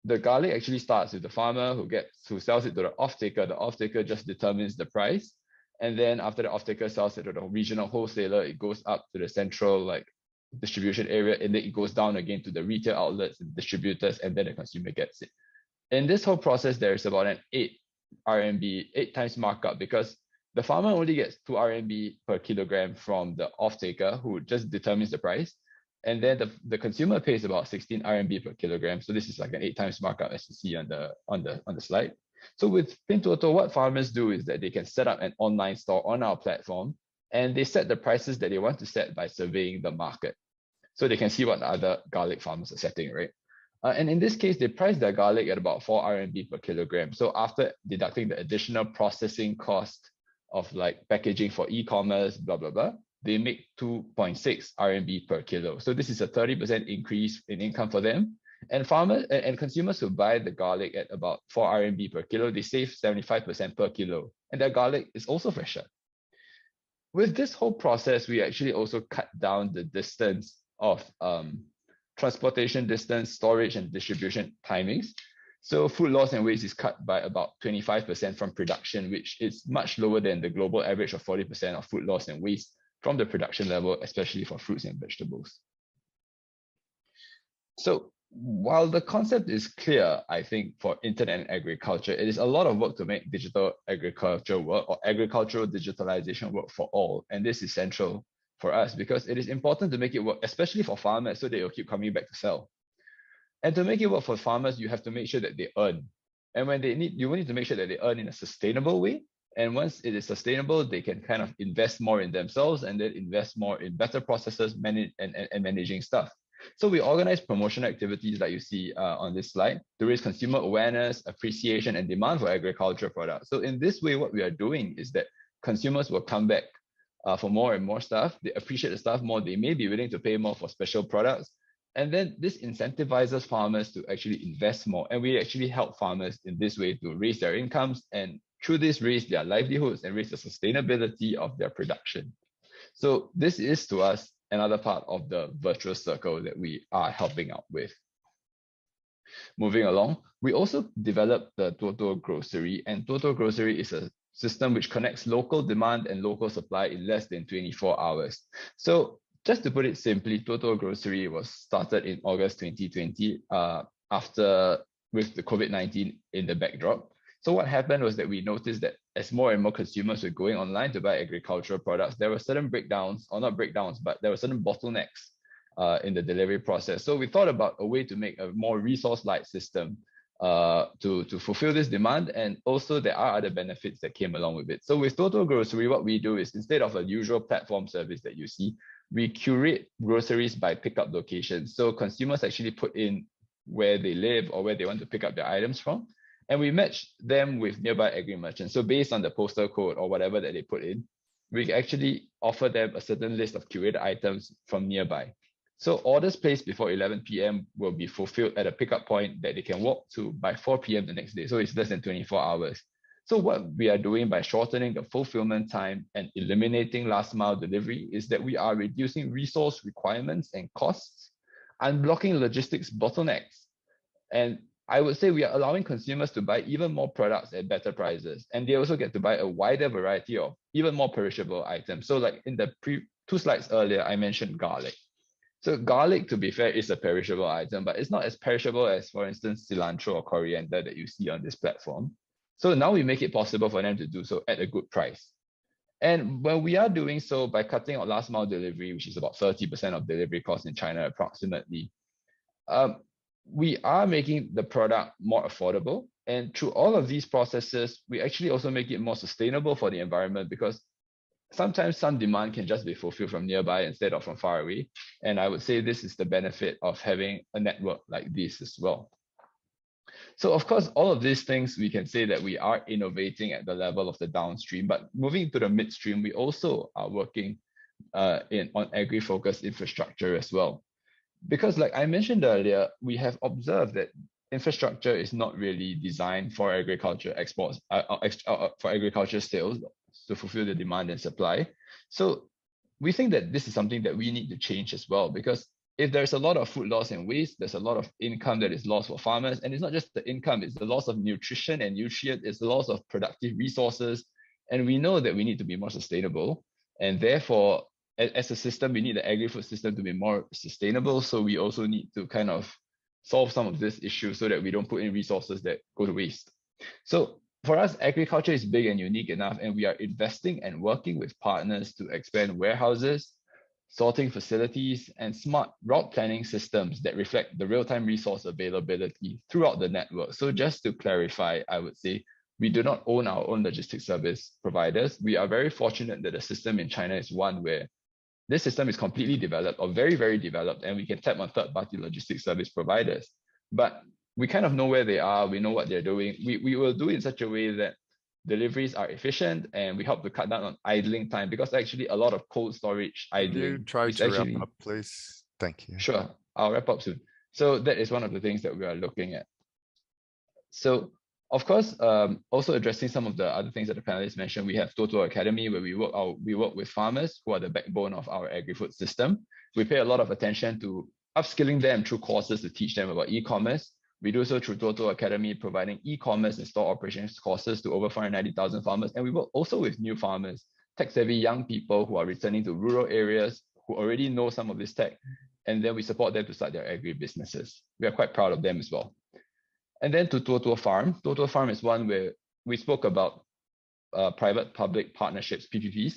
the garlic actually starts with the farmer who sells it to the off-taker. The off-taker just determines the price. And then after the off-taker sells it to the regional wholesaler, it goes up to the central distribution area, and then it goes down again to the retail outlets and distributors, and then the consumer gets it. In this whole process, there is about an 8 times markup, because the farmer only gets 2 RMB per kilogram from the off-taker, who just determines the price. And then the consumer pays about 16 RMB per kilogram. So this is like an 8 times markup, as you see on the slide. So with Pinduoduo, what farmers do is that they can set up an online store on our platform, and they set the prices that they want to set by surveying the market. So they can see what the other garlic farmers are setting, right? And in this case, they price their garlic at about 4 RMB per kilogram. So after deducting the additional processing cost of packaging for e-commerce, blah, blah, blah, they make 2.6 RMB per kilo. So this is a 30% increase in income for them. And farmers and consumers who buy the garlic at about 4 RMB per kilo, they save 75% per kilo. And their garlic is also fresher. With this whole process, we actually also cut down the distance of transportation distance, storage, and distribution timings. So food loss and waste is cut by about 25% from production, which is much lower than the global average of 40% of food loss and waste from the production level, especially for fruits and vegetables. So while the concept is clear, I think for internet and agriculture, it is a lot of work to make digital agriculture work, or agricultural digitalization work for all. And this is central for us because it is important to make it work, especially for farmers, so they will keep coming back to sell. And to make it work for farmers, you have to make sure that they earn. And when you need to make sure that they earn in a sustainable way. And once it is sustainable, they can kind of invest more in themselves and then invest more in better processes and managing stuff. So we organize promotional activities like you see on this slide to raise consumer awareness, appreciation, and demand for agricultural products. So in this way, what we are doing is that consumers will come back for more and more stuff. They appreciate the stuff more. They may be willing to pay more for special products. And then this incentivizes farmers to actually invest more. And we actually help farmers in this way to raise their incomes and through this raise their livelihoods and raise the sustainability of their production. So this is to us another part of the virtuous circle that we are helping out with. Moving along, we also developed the Total Grocery, and Total Grocery is a system which connects local demand and local supply in less than 24 hours. So just to put it simply, Total Grocery was started in August 2020 with the COVID-19 in the backdrop. So what happened was that we noticed that as more and more consumers were going online to buy agricultural products, there were certain breakdowns, or not breakdowns, but there were certain bottlenecks in the delivery process. So we thought about a way to make a more resource-light system to fulfill this demand. And also there are other benefits that came along with it. So with Total Grocery, what we do is instead of a usual platform service that you see, we curate groceries by pickup locations. So consumers actually put in where they live or where they want to pick up their items from. And we match them with nearby agri-merchants. So based on the postal code or whatever that they put in, we actually offer them a certain list of curated items from nearby. So orders placed before 11 p.m. will be fulfilled at a pickup point that they can walk to by 4 p.m. the next day. So it's less than 24 hours. So what we are doing by shortening the fulfillment time and eliminating last mile delivery is that we are reducing resource requirements and costs, unblocking logistics bottlenecks. And I would say we are allowing consumers to buy even more products at better prices. And they also get to buy a wider variety of even more perishable items. So like in the two slides earlier, I mentioned garlic. So garlic, to be fair, is a perishable item, but it's not as perishable as, for instance, cilantro or coriander that you see on this platform. So now we make it possible for them to do so at a good price. And when we are doing so by cutting out last mile delivery, which is about 30% of delivery costs in China approximately, we are making the product more affordable. And through all of these processes, we actually also make it more sustainable for the environment, because sometimes some demand can just be fulfilled from nearby instead of from far away. And I would say this is the benefit of having a network like this as well. So of course, all of these things, we can say that we are innovating at the level of the downstream, but moving to the midstream, we also are working on agri-focused infrastructure as well. Because like I mentioned earlier, we have observed that infrastructure is not really designed for agriculture exports, for agriculture sales to fulfill the demand and supply. So we think that this is something that we need to change as well, because if there's a lot of food loss and waste, there's a lot of income that is lost for farmers. And it's not just the income, it's the loss of nutrition and nutrient, it's the loss of productive resources. And we know that we need to be more sustainable. And therefore, as a system, we need the agri-food system to be more sustainable. So we also need to kind of solve some of this issue so that we don't put in resources that go to waste. So for us, agriculture is big and unique enough, and we are investing and working with partners to expand warehouses, sorting facilities, and smart route planning systems that reflect the real-time resource availability throughout the network. So just to clarify, I would say we do not own our own logistics service providers. We are very fortunate that the system in China is one where this system is completely developed or very, very developed, and we can tap on third-party logistics service providers. But we kind of know where they are, we know what they're doing. We will do it in such a way that deliveries are efficient and we help to cut down on idling time, because actually a lot of cold storage idling. You try to wrap up, please. Thank you. Sure, I'll wrap up soon. So that is one of the things that we are looking at. So of course, also addressing some of the other things that the panelists mentioned, we have Total Academy, where we work with farmers who are the backbone of our agri-food system. We pay a lot of attention to upskilling them through courses to teach them about e-commerce. We do so through Total Academy, providing e-commerce and store operations courses to over 490,000 farmers. And we work also with new farmers, tech-savvy young people who are returning to rural areas, who already know some of this tech. And then we support them to start their agri-businesses. We are quite proud of them as well. And then to Total Farm. Total Farm is one where we spoke about private-public partnerships, PPPs.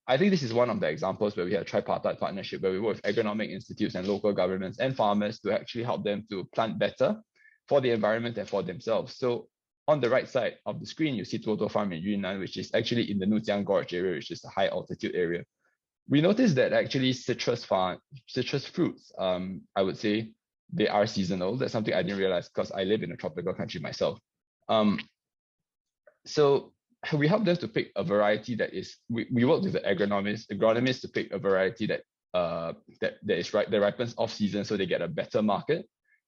I think this is one of the examples where we have a tripartite partnership where we work with agronomic institutes and local governments and farmers to actually help them to plant better for the environment and for themselves. So on the right side of the screen, you see Tuoto Farm in Yunnan, which is actually in the Nujiang Gorge area, which is a high altitude area. We noticed that actually citrus fruits, I would say they are seasonal. That's something I didn't realize because I live in a tropical country myself. So we help them to pick a variety that is, we work with the agronomists to pick a variety that that ripens off season so they get a better market.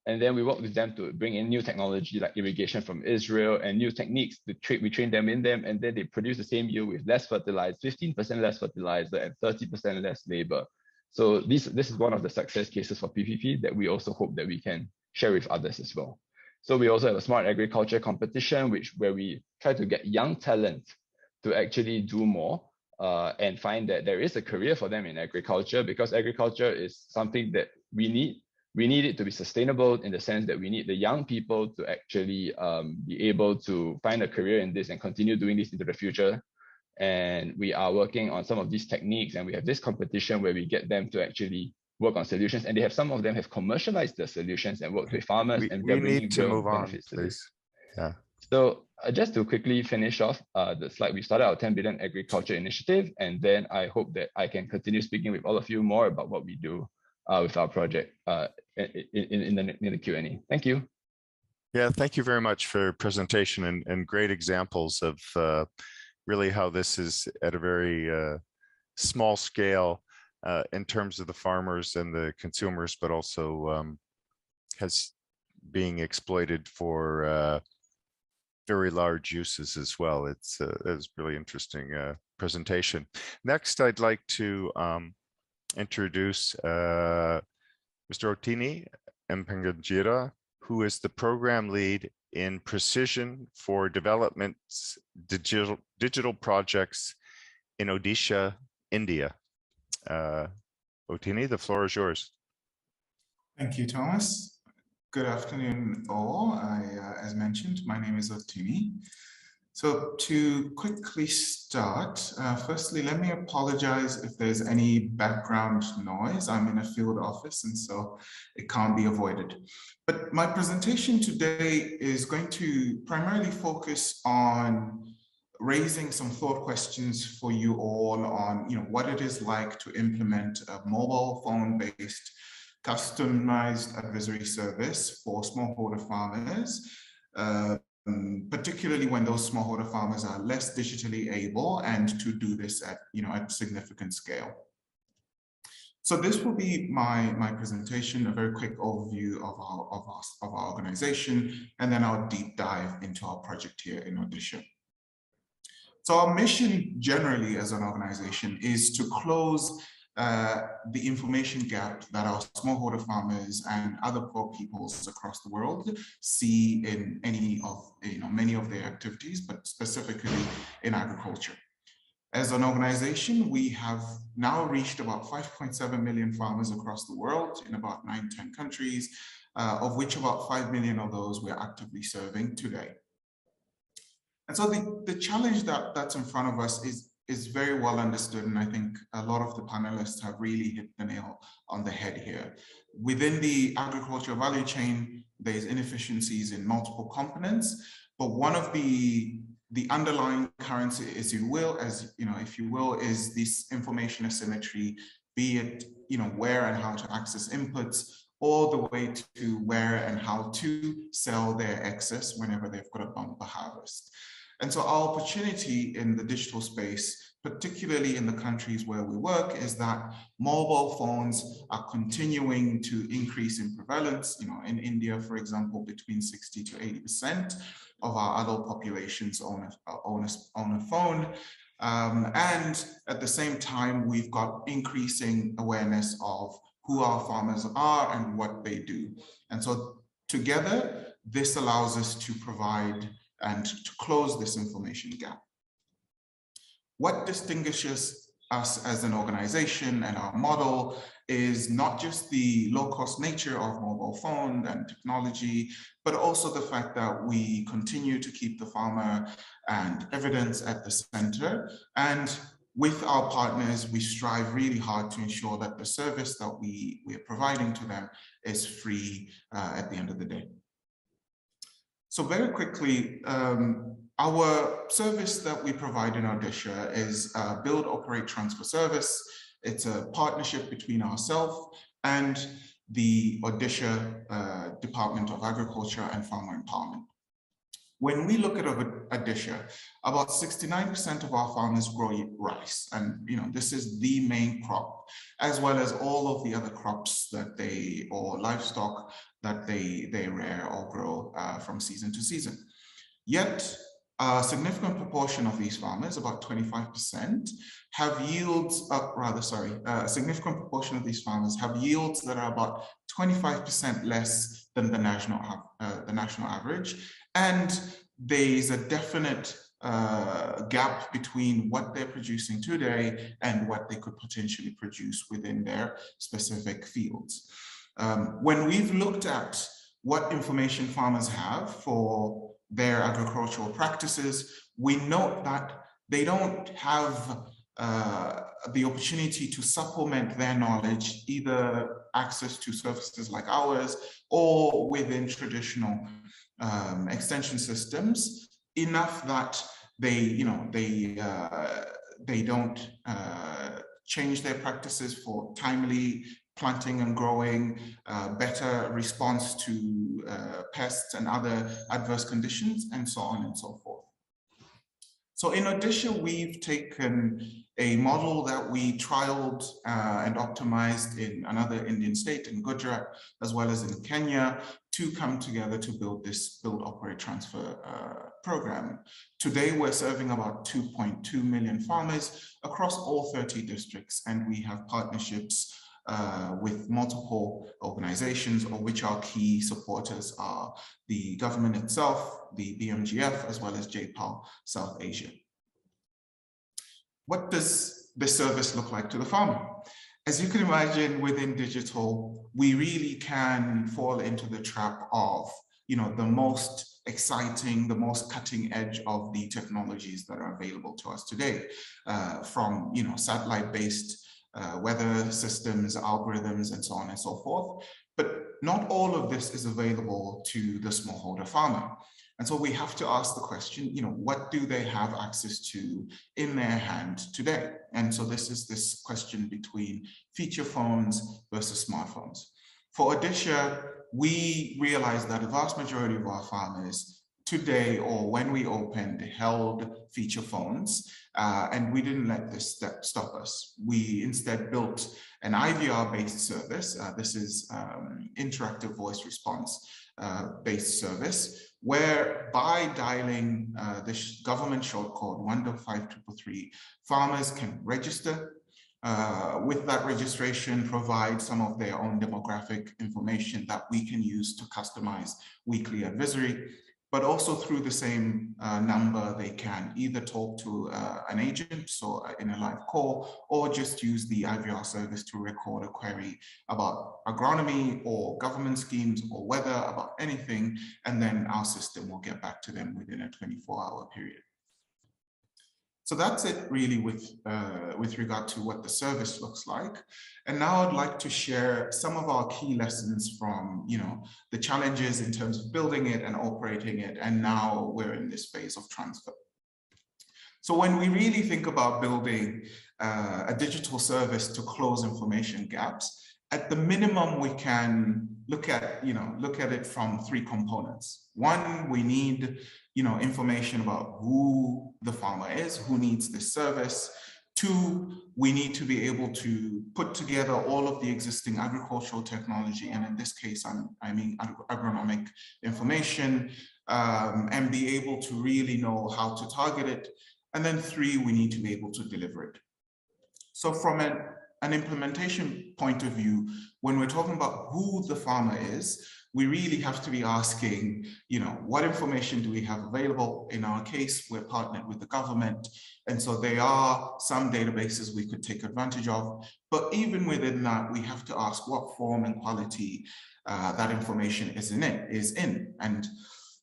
And then we work with them to bring in new technology like irrigation from Israel and new techniques. We train them in them, and then they produce the same yield with less fertilizer, 15% less fertilizer and 30% less labor. So this is one of the success cases for PPP that we also hope that we can share with others as well. So we also have a smart agriculture competition, where we try to get young talent to actually do more and find that there is a career for them in agriculture, because agriculture is something that we need. We need it to be sustainable in the sense that we need the young people to actually be able to find a career in this and continue doing this into the future. And we are working on some of these techniques, and we have this competition where we get them to actually work on solutions, and some of them have commercialized the solutions and worked with farmers, and we need to move on, please. Yeah. So just to quickly finish off the slide, we started our 10 billion agriculture initiative, and then I hope that I can continue speaking with all of you more about what we do with our project in the Q&A. Thank you. Yeah, thank you very much for your presentation and great examples of really how this is at a very small scale in terms of the farmers and the consumers, but also has being exploited for very large uses as well. It's really interesting presentation. Next, I'd like to introduce Mr. Otini Mpanganjira, who is the program lead in Precision for Development's digital projects in Odisha, India. Otini, the floor is yours. Thank you, Thomas. Good afternoon, all. As mentioned, my name is Otini. So to quickly start, firstly, let me apologize if there's any background noise. I'm in a field office, and so it can't be avoided. But my presentation today is going to primarily focus on raising some thought questions for you all on, what it is like to implement a mobile phone-based customized advisory service for smallholder farmers, particularly when those smallholder farmers are less digitally able, and to do this at significant scale. So this will be my presentation, a very quick overview of our organization, and then I'll deep dive into our project here in Odisha. So our mission generally as an organization is to close the information gap that our smallholder farmers and other poor peoples across the world see in many of their activities, but specifically in agriculture. As an organization, we have now reached about 5.7 million farmers across the world in about 9-10 countries, of which about 5 million of those we're actively serving today. And so the challenge that's in front of us is very well understood, and I think a lot of the panelists have really hit the nail on the head here. Within the agricultural value chain, there's inefficiencies in multiple components, but one of the underlying currents, if you will, is this information asymmetry, be it where and how to access inputs, all the way to where and how to sell their excess whenever they've got a bumper harvest. And so our opportunity in the digital space, particularly in the countries where we work, is that mobile phones are continuing to increase in prevalence. In India, for example, between 60 to 80% of our adult populations own a phone. And at the same time, we've got increasing awareness of who our farmers are and what they do. And so together, this allows us to provide and to close this information gap. What distinguishes us as an organization and our model is not just the low-cost nature of mobile phone and technology, but also the fact that we continue to keep the farmer and evidence at the center. And with our partners, we strive really hard to ensure that the service that we are providing to them is free at the end of the day. So very quickly, our service that we provide in Odisha is a build, operate, transfer service. It's a partnership between ourselves and the Odisha Department of Agriculture and Farmer Empowerment. When we look at Odisha, about 69% of our farmers grow rice, and this is the main crop, as well as all of the other crops that or livestock that they rear or grow from season to season. Yet, a significant proportion of these farmers, about 25%, have yields, a significant proportion of these farmers have yields that are about 25% less than the national average. And there's a definite gap between what they're producing today and what they could potentially produce within their specific fields. When we've looked at what information farmers have for their agricultural practices, we note that they don't have the opportunity to supplement their knowledge, either access to services like ours or within traditional extension systems, enough that they don't change their practices for timely planting and growing, better response to pests and other adverse conditions, and so on and so forth. So in addition, we've taken a model that we trialed and optimized in another Indian state, in Gujarat, as well as in Kenya, to come together to build this build, operate, transfer program. Today, we're serving about 2.2 million farmers across all 30 districts, and we have partnerships with multiple organizations, of which our key supporters are the government itself, the BMGF, as well as JPAL South Asia. What does this service look like to the farmer? As you can imagine, within digital, we really can fall into the trap of the most exciting, the most cutting edge of the technologies that are available to us today, from satellite-based weather systems, algorithms, and so on and so forth. But not all of this is available to the smallholder farmer. And so we have to ask the question, what do they have access to in their hand today? And so this is this question between feature phones versus smartphones. For Odisha, we realized that the vast majority of our farmers today, or when we opened, held feature phones, and we didn't let this stop us. We instead built an IVR-based service. This is interactive voice response based service, where by dialing this government short code 1.5333, farmers can register. With that registration, provide some of their own demographic information that we can use to customize weekly advisory. But also through the same number, they can either talk to an agent, so in a live call, or just use the IVR service to record a query about agronomy or government schemes or weather, about anything, and then our system will get back to them within a 24-hour period. So that's it really with regard to what the service looks like. And now I'd like to share some of our key lessons from the challenges in terms of building it and operating it. And now we're in this phase of transfer. So when we really think about building a digital service to close information gaps, at the minimum, we can look at it from three components. One, we need information about who the farmer is, who needs this service. Two, we need to be able to put together all of the existing agricultural technology, and in this case, I mean agronomic information, and be able to really know how to target it. And then three, we need to be able to deliver it. So from an implementation point of view, when we're talking about who the farmer is, we really have to be asking, what information do we have available? In our case, we're partnered with the government. And so there are some databases we could take advantage of. But even within that, we have to ask what form and quality that information is in. And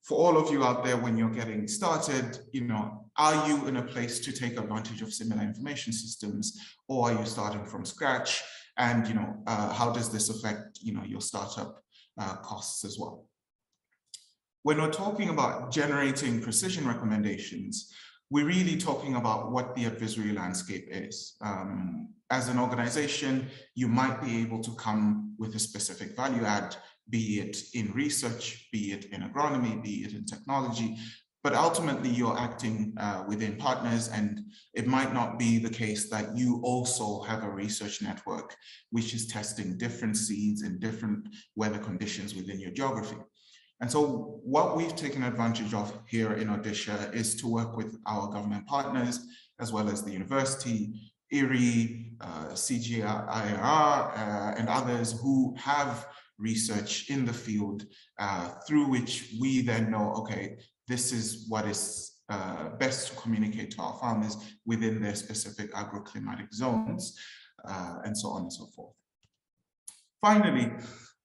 for all of you out there, when you're getting started, are you in a place to take advantage of similar information systems, or are you starting from scratch? And how does this affect your startup costs as well? When we're talking about generating precision recommendations, we're really talking about what the advisory landscape is. As an organization, you might be able to come with a specific value add, be it in research, be it in agronomy, be it in technology, but ultimately you're acting within partners, and it might not be the case that you also have a research network which is testing different seeds in different weather conditions within your geography. And so what we've taken advantage of here in Odisha is to work with our government partners, as well as the university, IRI, CGIAR, and others who have research in the field through which we then know, okay, this is what is best to communicate to our farmers within their specific agroclimatic zones, and so on and so forth. Finally,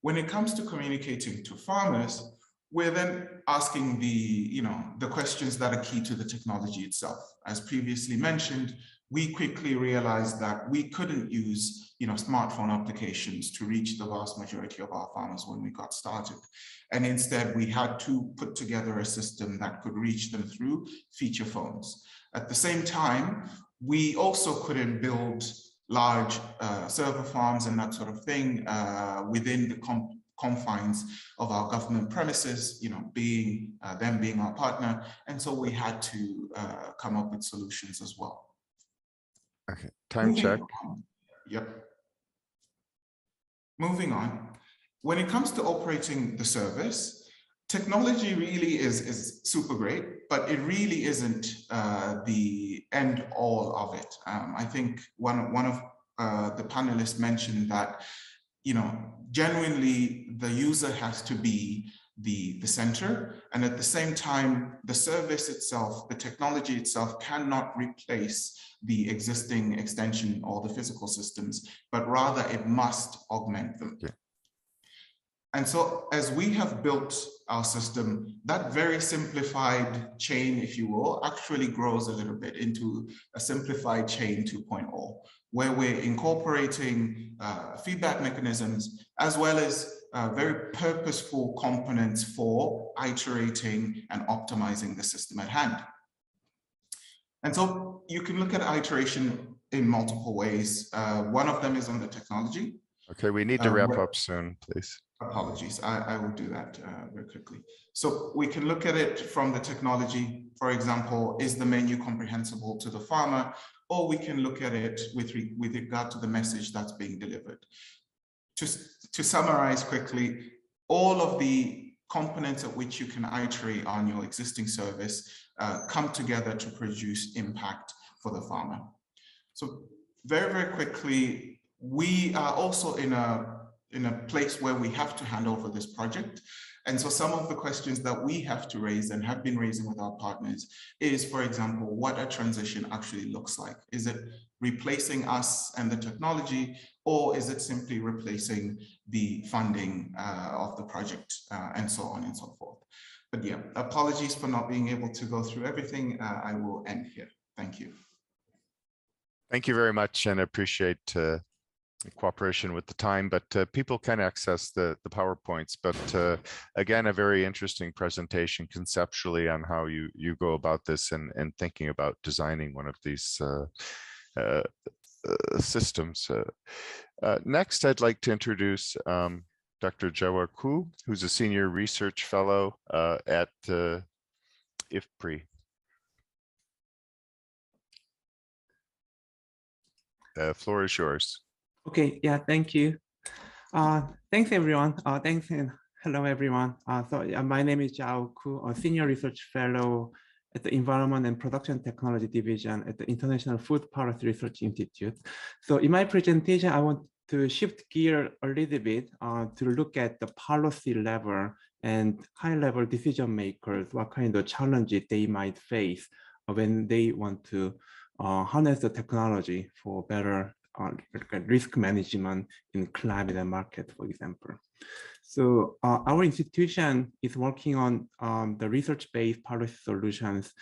when it comes to communicating to farmers, we're then asking the questions that are key to the technology itself. As previously mentioned, we quickly realized that we couldn't use smartphone applications to reach the vast majority of our farmers when we got started. And instead, we had to put together a system that could reach them through feature phones. At the same time, we also couldn't build large server farms and that sort of thing within the confines of our government premises, them being our partner. And so we had to come up with solutions as well. Okay, time check. Yep. Moving on. When it comes to operating the service, technology really is super great, but it really isn't the end all of it. I think one of the panelists mentioned that genuinely the user has to be the center, and at the same time, the service itself, the technology itself cannot replace the existing extension or the physical systems, but rather it must augment them. Yeah. And so as we have built our system, that very simplified chain, if you will, actually grows a little bit into a simplified chain 2.0, where we're incorporating feedback mechanisms, as well as very purposeful components for iterating and optimizing the system at hand. And so you can look at iteration in multiple ways. One of them is on the technology. Okay, we need to wrap up soon, please. Apologies, I will do that very quickly. So we can look at it from the technology. For example, is the menu comprehensible to the farmer? Or we can look at it with regard to the message that's being delivered. To summarize quickly, all of the components at which you can iterate on your existing service come together to produce impact for the farmer. So very, very quickly, we are also in a place where we have to hand over this project. And so some of the questions that we have to raise and have been raising with our partners is, for example, what a transition actually looks like. Is it replacing us and the technology, or is it simply replacing the funding of the project, and so on and so forth. But yeah, apologies for not being able to go through everything. I will end here. Thank you. Thank you very much, and I appreciate cooperation with the time, but people can access the PowerPoints. But again, a very interesting presentation conceptually on how you go about this and thinking about designing one of these systems. Next, I'd like to introduce Dr. Jawar Ku, who's a senior research fellow at IFPRI. Floor is yours. Okay, yeah, thank you. Thanks, everyone. Thanks and hello, everyone. My name is Jao Ku, a senior research fellow at the Environment and Production Technology Division at the International Food Policy Research Institute. So in my presentation, I want to shift gear a little bit to look at the policy level and high-level decision makers, what kind of challenges they might face when they want to harness the technology for better risk management in climate and market, for example. So our institution is working on the research-based policy solutions.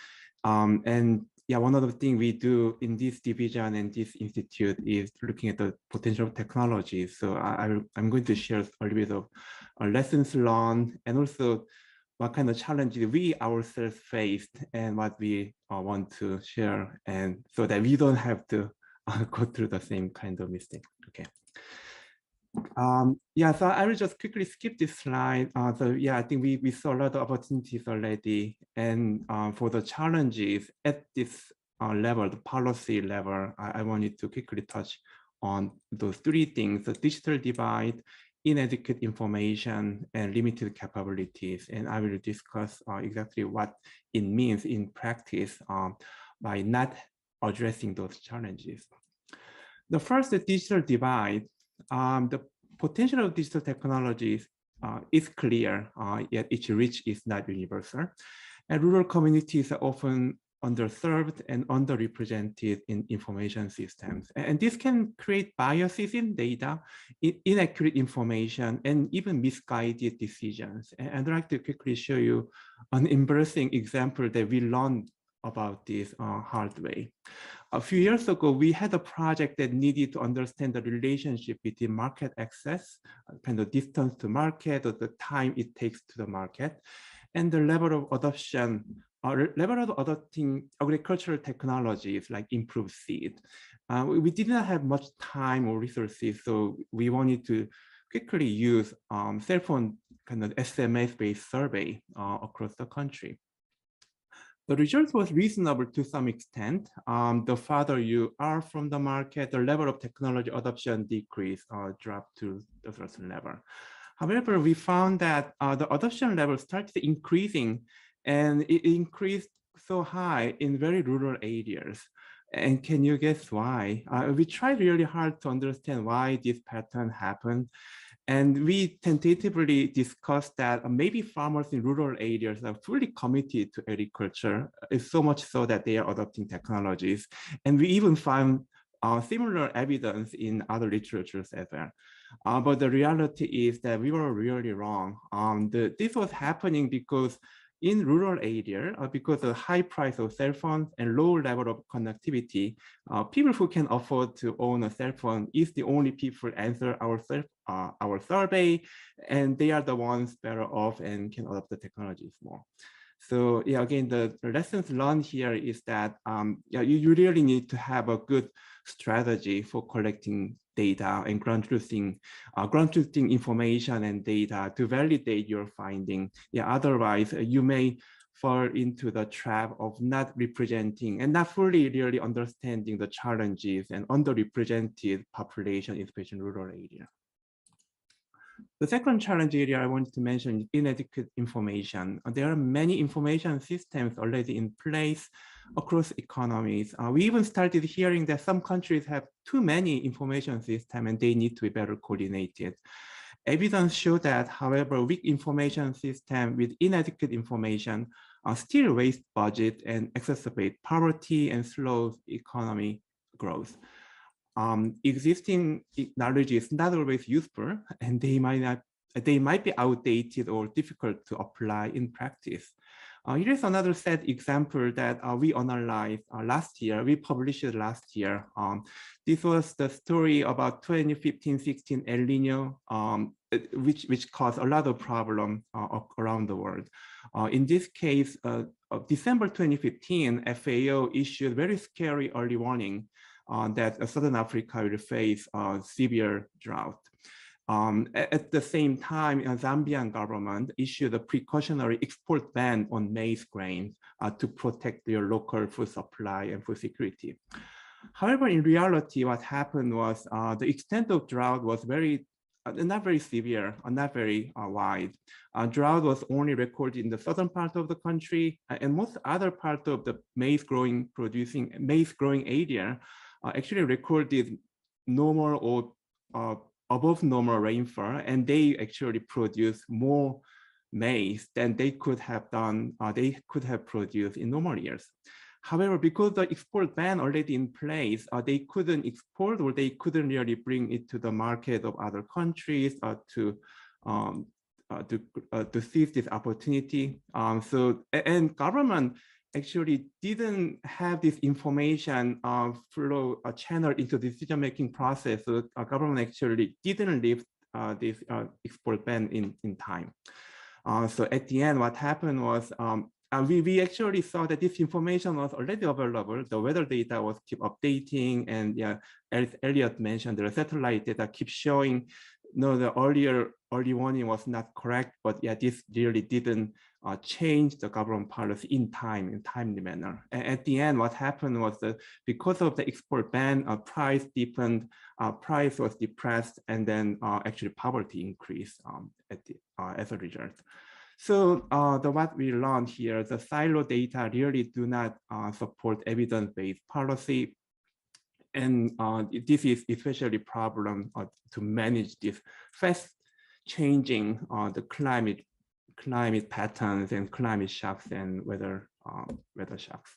And yeah, one of the things we do in this division and this institute is looking at the potential technologies. So I'm going to share a little bit of lessons learned and also what kind of challenges we ourselves faced and what we want to share, and so that we don't have to go through the same kind of mistake. Okay. Yeah, so I will just quickly skip this slide. So yeah, I think we saw a lot of opportunities already. And for the challenges at this level, the policy level, I wanted to quickly touch on those three things: the digital divide, inadequate information, and limited capabilities. And I will discuss exactly what it means in practice by not addressing those challenges. The first, the digital divide. The potential of digital technologies is clear, yet its reach is not universal. And rural communities are often underserved and underrepresented in information systems. And this can create biases in data, inaccurate information, and even misguided decisions. And I'd like to quickly show you an embarrassing example that we learned about this hard way. A few years ago, we had a project that needed to understand the relationship between market access, kind of distance to market, or the time it takes to the market, and the level of adoption, level of adopting agricultural technologies like improved seed. We did not have much time or resources, so we wanted to quickly use cell phone kind of SMS-based survey across the country. The result was reasonable to some extent. The farther you are from the market, the level of technology adoption decrease dropped to a certain level. However, we found that the adoption level started increasing, and it increased so high in very rural areas. And can you guess why? We tried really hard to understand why this pattern happened. And we tentatively discussed that maybe farmers in rural areas are fully committed to agriculture, so much so that they are adopting technologies. And we even found similar evidence in other literatures as well. But the reality is that we were really wrong. This was happening because in rural area, because of the high price of cell phones and low level of connectivity, people who can afford to own a cell phone is the only people answer our survey, and they are the ones better off and can adopt the technologies more. So yeah, again, the lessons learned here is that yeah, you really need to have a good strategy for collecting data and ground truthing information and data to validate your finding. Yeah, otherwise you may fall into the trap of not representing and not fully really understanding the challenges and underrepresented population, especially in rural area. The second challenge area I wanted to mention is inadequate information. There are many information systems already in place across economies. We even started hearing that some countries have too many information systems and they need to be better coordinated. Evidence shows that, however, weak information system with inadequate information still waste budget and exacerbate poverty and slow economy growth. Existing knowledge is not always useful, and they might be outdated or difficult to apply in practice. Here is another sad example that we analyzed last year. We published it last year. This was the story about 2015-16 El Nino, which caused a lot of problems around the world. In this case, December 2015, FAO issued very scary early warning that Southern Africa will face severe drought. At the same time, the Zambian government issued a precautionary export ban on maize grains to protect their local food supply and food security. However, in reality, what happened was the extent of drought was not very severe, not very wide. Drought was only recorded in the southern part of the country, and most other part of the maize growing area actually recorded normal or above normal rainfall, and they actually produced more maize than they could have done. They could have produced in normal years. However, because the export ban already in place, they couldn't export, or they couldn't really bring it to the market of other countries to seize this opportunity. And government actually didn't have this information flow channel into decision-making process. So government actually didn't lift this export ban in time. So at the end, what happened was we actually saw that this information was already available. The weather data was keep updating, and yeah, as Elliot mentioned, the satellite data keep showing. No, the early warning was not correct, but yeah, this really didn't change the government policy in timely manner. And at the end, what happened was that because of the export ban, price deepened, price was depressed, and then actually poverty increased as a result. So what we learned here, the silo data really do not support evidence-based policy. And this is especially a problem to manage this fast changing the climate patterns and climate shocks and weather shocks.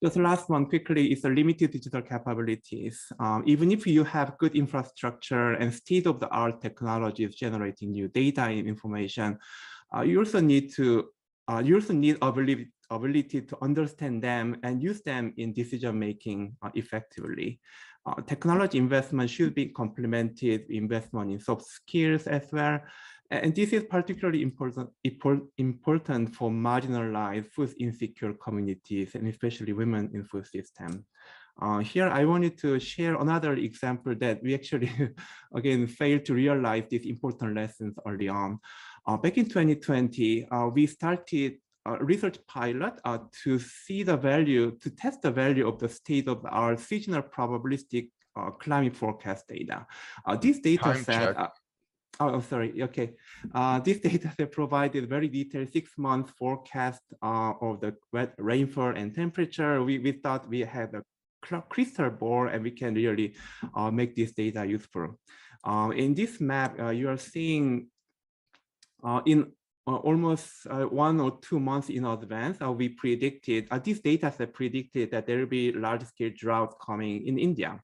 Just the last one quickly is the limited digital capabilities. Even if you have good infrastructure and state-of-the-art technologies generating new data and information, you also need ability to understand them and use them in decision-making effectively. Technology investment should be complemented with investment in soft skills as well. And this is particularly important for marginalized food insecure communities, and especially women in food system. Here, I wanted to share another example that we actually, again, failed to realize these important lessons early on. Back in 2020, we started a research pilot to see the value, to test the value of the state of our seasonal probabilistic climate forecast data. This data set, oh, sorry, okay. This data set provided very detailed 6-month forecast of the rainfall and temperature. We thought we had a crystal ball and we can really make this data useful. In this map, you are seeing in almost 1 or 2 months in advance, we predicted, this data set predicted that there will be large-scale drought coming in India.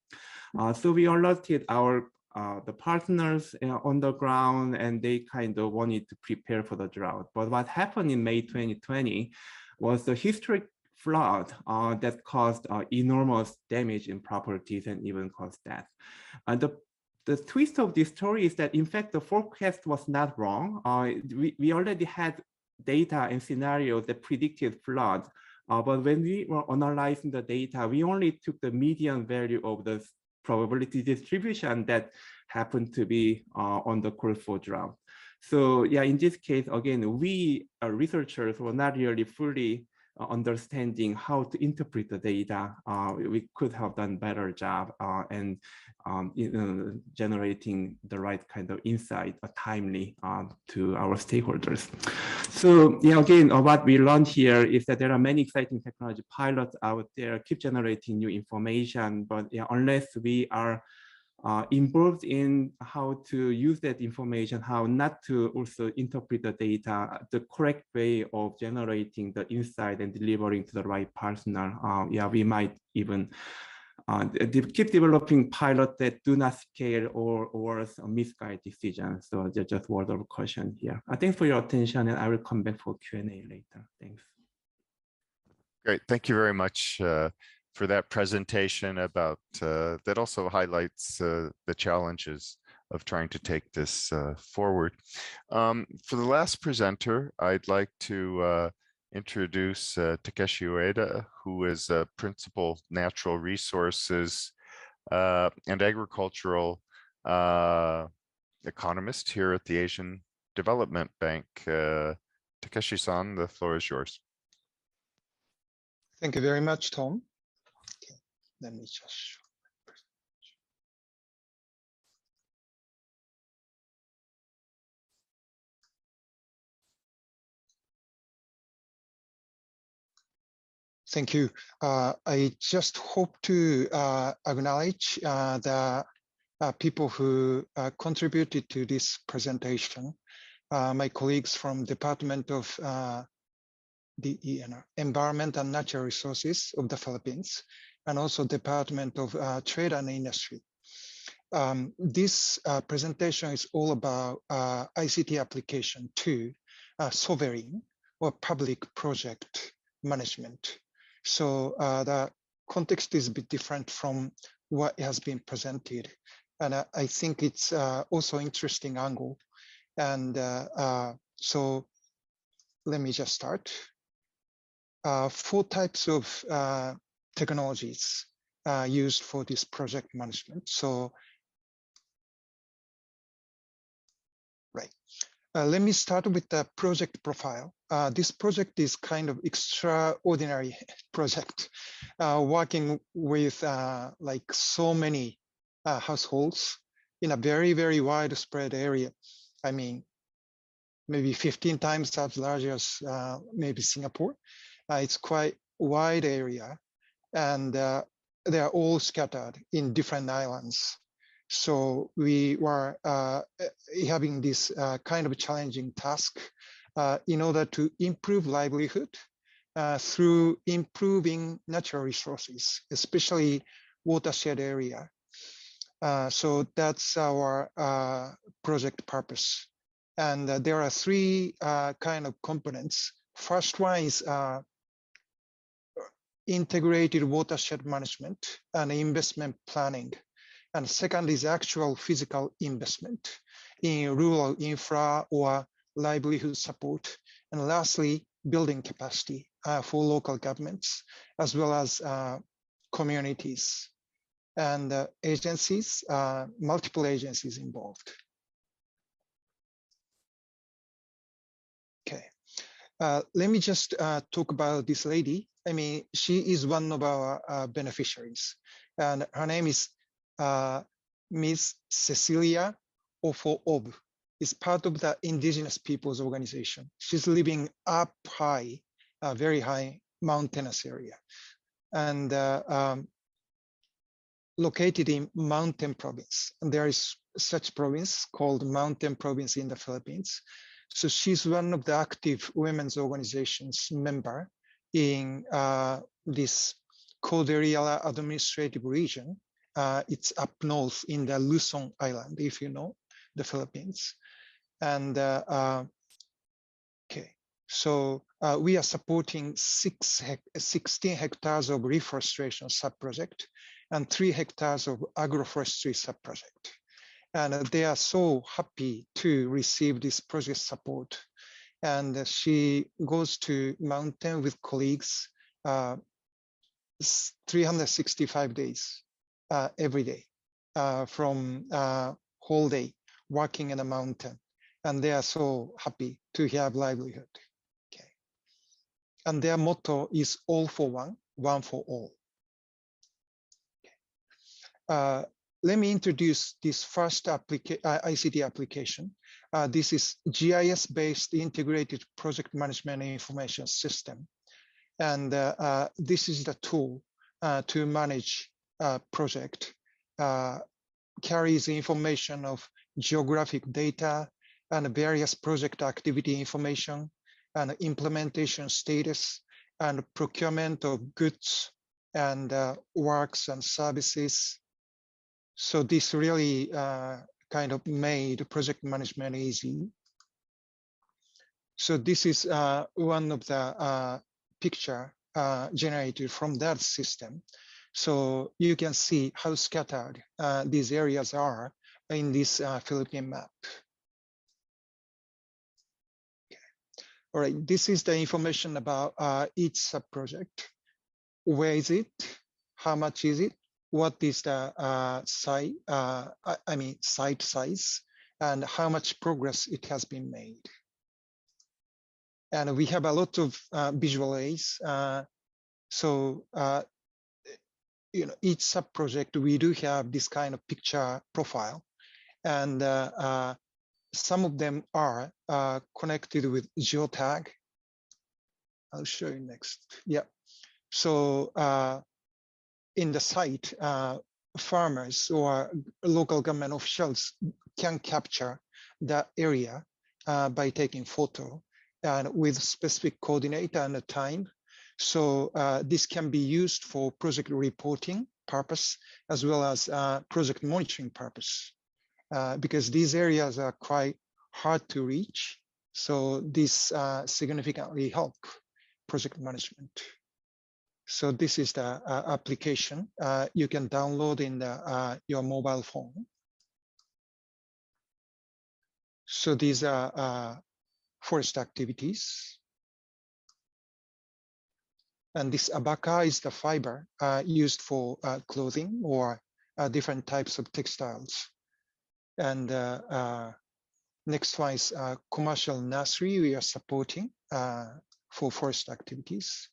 So we alerted the partners on the ground, and they kind of wanted to prepare for the drought. But what happened in May 2020 was the historic flood that caused enormous damage in properties and even caused death. The twist of this story is that, in fact, the forecast was not wrong. We already had data and scenarios that predicted flood. But when we were analyzing the data, we only took the median value of the probability distribution that happened to be on the call for drought. So yeah, in this case, again, we researchers were not really fully understanding how to interpret the data. We could have done better job and generating the right kind of insight timely to our stakeholders. So yeah, again, what we learned here is that there are many exciting technology pilots out there, keep generating new information, but yeah, unless we are involved in how to use that information, how not to also interpret the data, the correct way of generating the insight and delivering to the right partner. Yeah, we might even keep developing pilots that do not scale or misguide decisions. So just word of caution here. Thanks for your attention, and I will come back for Q&A later. Thanks. Great, thank you very much for that presentation about that also highlights the challenges of trying to take this forward. For the last presenter, I'd like to introduce Takeshi Ueda, who is a principal natural resources and agricultural economist here at the Asian Development Bank. Takeshi-san, the floor is yours. Thank you very much, Tom. Okay, let me just show my presentation. Thank you. I just hope to acknowledge the people who contributed to this presentation. My colleagues from Department of DENR, Environment and Natural Resources of the Philippines, and also Department of Trade and Industry. This presentation is all about ICT application to sovereign or public project management. So the context is a bit different from what has been presented. And I think it's also interesting angle. And so let me just start. 4 types of technologies used for this project management. So, right. Let me start with the project profile. This project is kind of extraordinary project, working with like so many households in a very, very widespread area. I mean, maybe 15 times as large as maybe Singapore. It's quite wide area, and they are all scattered in different islands. So we were having this kind of challenging task in order to improve livelihood through improving natural resources, especially watershed area. So that's our project purpose. And there are 3 kind of components. First one is integrated watershed management and investment planning. And second is actual physical investment in rural infra or livelihood support. And lastly, building capacity for local governments, as well as communities and agencies, multiple agencies involved. Okay, let me just talk about this lady. I mean, she is one of our beneficiaries, and her name is Ms. Cecilia Ofo-Ob. Is part of the Indigenous Peoples Organization. She's living up high, very high mountainous area, and located in Mountain Province. And there is such province called Mountain Province in the Philippines. So she's one of the active women's organizations member in this Cordillera Administrative Region. It's up north in the Luzon Island, if you know the Philippines. And okay, so we are supporting 16 hectares of reforestation sub-project and 3 hectares of agroforestry sub-project. And they are so happy to receive this project support. And she goes to mountain with colleagues 365 days every day from whole day working in a mountain. And they are so happy to have livelihood. Okay. And their motto is all for one, one for all. Okay. Let me introduce this first ICT application. This is GIS-based integrated project management information system. And this is the tool to manage a project, carries information of geographic data and various project activity information and implementation status and procurement of goods and works and services. So this really kind of made project management easy. So this is one of the picture generated from that system. So you can see how scattered these areas are in this Philippine map. Okay. All right, this is the information about each sub-project. Where is it? How much is it? What is the site size, and how much progress it has been made. And we have a lot of visual aids. So you know, each sub-project, we do have this kind of picture profile. And some of them are connected with geotag. I'll show you next. Yeah. So in the site, farmers or local government officials can capture the area by taking photo. and with specific coordinate and a time. So this can be used for project reporting purpose as well as project monitoring purpose, because these areas are quite hard to reach. So this significantly help project management. So this is the application you can download in your mobile phone. So these are forest activities. And this abaca is the fiber used for clothing or different types of textiles. And next one is commercial nursery we are supporting for forest activities.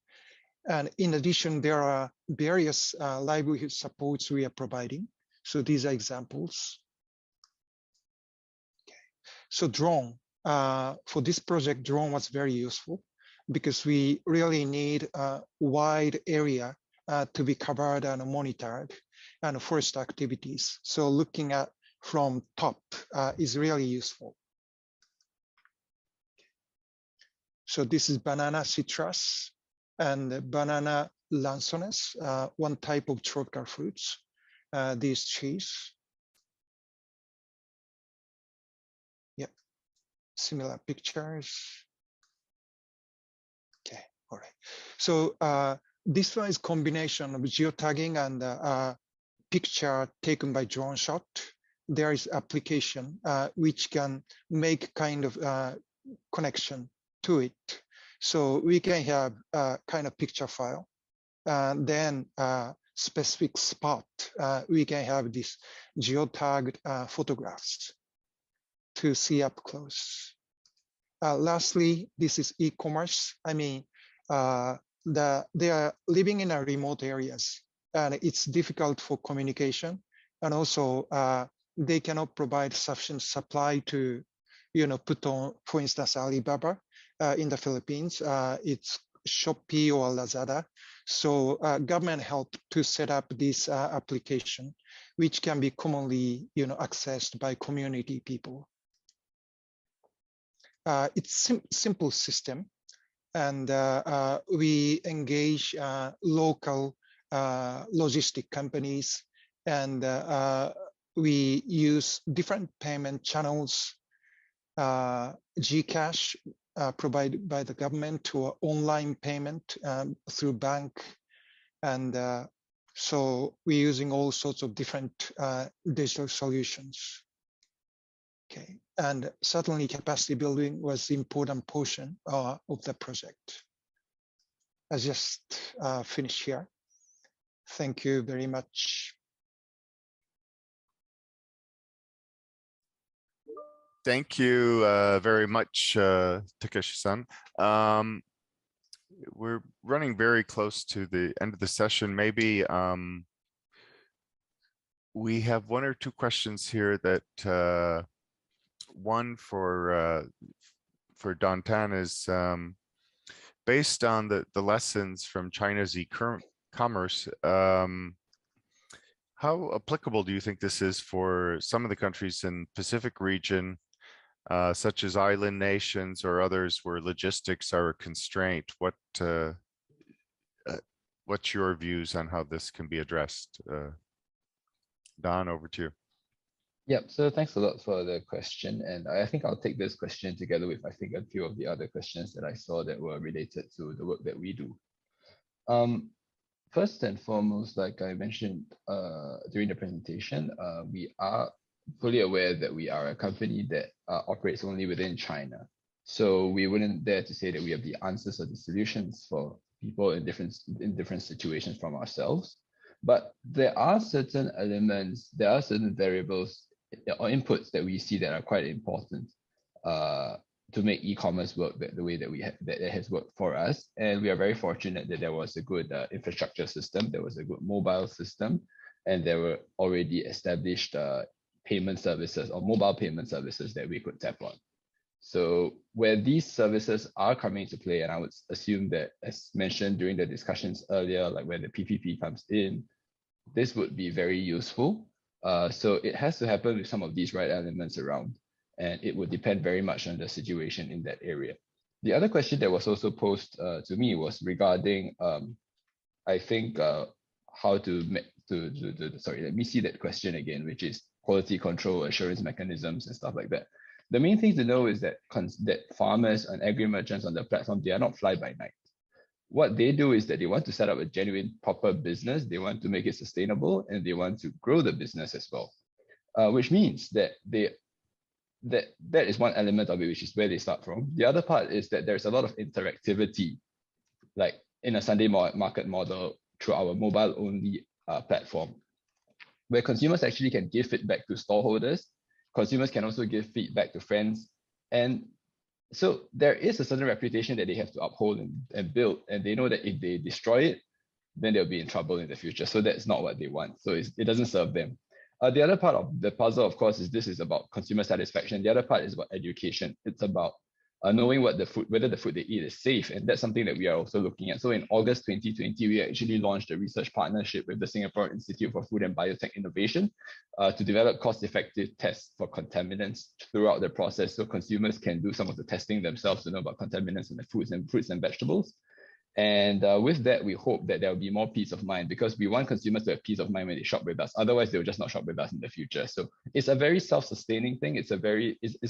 And in addition, there are various livelihood supports we are providing. So these are examples. Okay. So drone, for this project, drone was very useful because we really need a wide area to be covered and monitored and forest activities. So looking at from top is really useful. So this is banana citrus and banana lanzones, one type of tropical fruits, these trees. Yeah, similar pictures. Okay, all right. So this one is combination of geotagging and picture taken by drone shot. There is application which can make kind of connection to it. So we can have a kind of picture file, and then specific spot, we can have this geotagged photographs to see up close. Lastly, this is e-commerce. I mean, they are living in a remote areas, and it's difficult for communication, and also they cannot provide sufficient supply to, put on, for instance, Alibaba in the Philippines. It's Shopee or Lazada. So government helped to set up this application, which can be commonly, accessed by community people. It's simple system, and we engage local logistic companies, and we use different payment channels, GCash provided by the government, to online payment through bank, and so we're using all sorts of different digital solutions. Okay, and certainly capacity building was the important portion of the project. I just finished here. Thank you very much. Thank you very much, Takeshi-san. We're running very close to the end of the session. Maybe we have one or two questions here that one for Dantan is based on the lessons from China's e-commerce. How applicable do you think this is for some of the countries in Pacific region, such as island nations or others where logistics are a constraint? What's your views on how this can be addressed? Don, over to you. Yep, so thanks a lot for the question. And I think I'll take this question together with, I think, a few of the other questions that I saw that were related to the work that we do. First and foremost, like I mentioned during the presentation, we are fully aware that we are a company that operates only within China. So we wouldn't dare to say that we have the answers or the solutions for people in different situations from ourselves. But there are certain elements, there are certain variables or inputs that we see that are quite important to make e-commerce work the way that that has worked for us. And we are very fortunate that there was a good infrastructure system, there was a good mobile system, and there were already established payment services or mobile payment services that we could tap on. So where these services are coming into play, and I would assume that, as mentioned during the discussions earlier, like where the PPP comes in, this would be very useful. So it has to happen with some of these right elements around, and it would depend very much on the situation in that area. The other question that was also posed to me was regarding, I think, how sorry, let me see that question again, which is quality control, assurance mechanisms, and stuff like that. The main thing to know is that farmers and agri-merchants on the platform, they are not fly by night. What they do is that they want to set up a genuine, proper business. They want to make it sustainable, and they want to grow the business as well. Which means that that is one element of it, which is where they start from. The other part is that there's a lot of interactivity, like in a Sunday market model through our mobile-only platform, where consumers actually can give feedback to stallholders. Consumers can also give feedback to friends. And so there is a certain reputation that they have to uphold and build, and they know that if they destroy it, then they'll be in trouble in the future. So that's not what they want. So it doesn't serve them. The other part of the puzzle, of course, is this is about consumer satisfaction. The other part is about education. It's about knowing whether the food they eat is safe. And that's something that we are also looking at. So in August 2020, we actually launched a research partnership with the Singapore Institute for Food and Biotech Innovation to develop cost-effective tests for contaminants throughout the process. So consumers can do some of the testing themselves to know about contaminants in the fruits and vegetables. And with that, we hope that there will be more peace of mind, because we want consumers to have peace of mind when they shop with us. Otherwise, they'll just not shop with us in the future. So it's a very self-sustaining thing. It's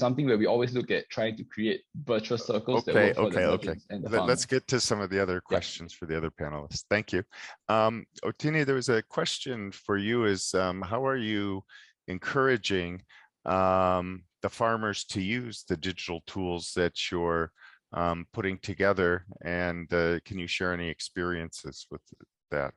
something where we always look at trying to create virtuous circles that work for the merchants and the farmers. Let's get to some of the other questions for the other panelists. Thank you. Otini, there was a question for you is, how are you encouraging the farmers to use the digital tools that you're putting together, and can you share any experiences with that?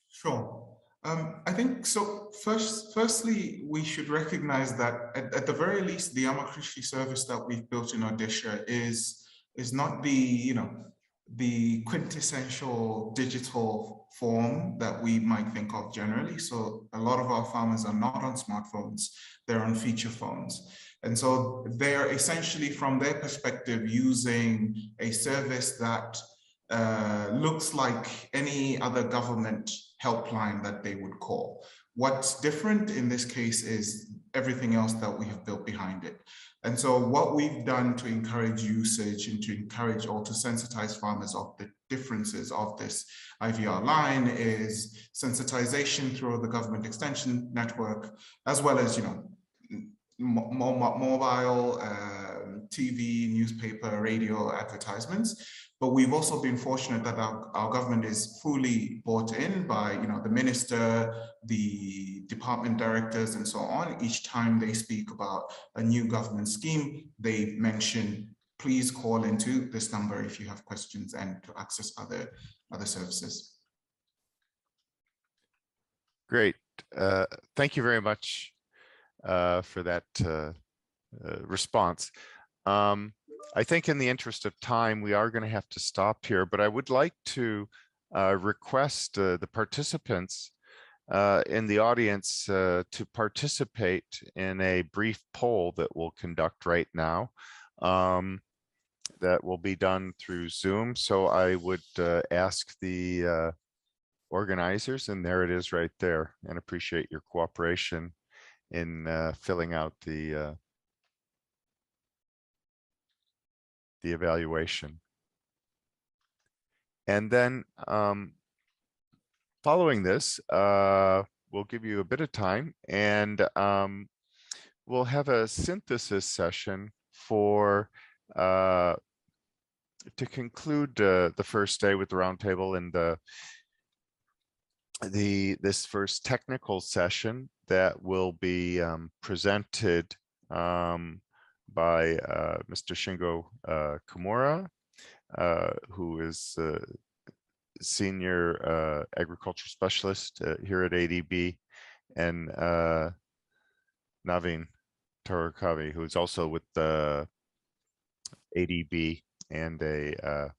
Sure. I think so. Firstly, we should recognize that at the very least, the Amakrishi service that we've built in Odisha is not the quintessential digital form that we might think of generally. So a lot of our farmers are not on smartphones; they're on feature phones. And so they're essentially, from their perspective, using a service that looks like any other government helpline that they would call. What's different in this case is everything else that we have built behind it. And so what we've done to encourage usage and to encourage or to sensitize farmers of the differences of this IVR line is sensitization through the government extension network, as well as, mobile, TV, newspaper, radio advertisements. But we've also been fortunate that our government is fully bought in by the minister, the department directors, and so on. Each time they speak about a new government scheme, they mention, please call into this number if you have questions and to access other services. Great. Thank you very much for that response. I think in the interest of time, we are going to have to stop here, but I would like to request the participants in the audience to participate in a brief poll that we'll conduct right now. That will be done through Zoom. So I would ask the organizers, and there it is right there, and appreciate your cooperation in filling out the evaluation. And then following this, we'll give you a bit of time, and we'll have a synthesis session for to conclude the first day with the roundtable and this first technical session that will be presented by Mr. Shingo Kimura, who is Senior Agriculture Specialist here at ADB, and Naveen Tarakavi, who is also with the ADB and a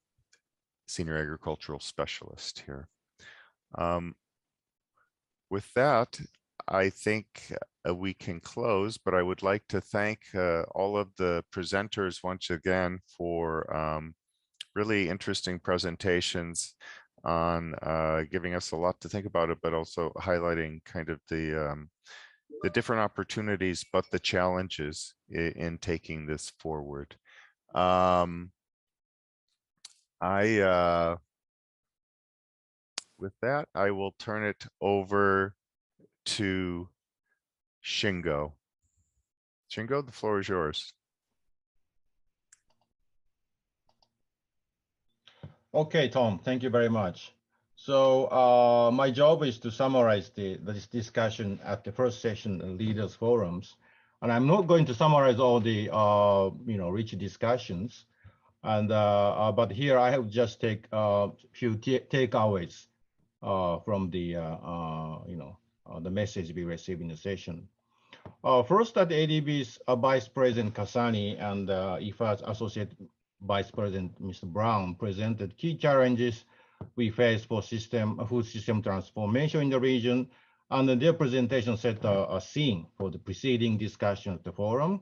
Senior Agricultural Specialist here. With that, I think we can close, but I would like to thank all of the presenters once again for really interesting presentations on giving us a lot to think about it, but also highlighting kind of the different opportunities, but the challenges in taking this forward. With that, I will turn it over to Shingo. Shingo, the floor is yours. Okay, Tom, thank you very much. So my job is to summarize this discussion at the first session leaders forums. And I'm not going to summarize all the rich discussions. And but here I have just take a few takeaways from the the message we received in the session. First, at ADB's Vice President Kasani and IFA's Associate Vice President Mr. Brown presented key challenges we face for food system transformation in the region, and their presentation set a scene for the preceding discussion at the forum.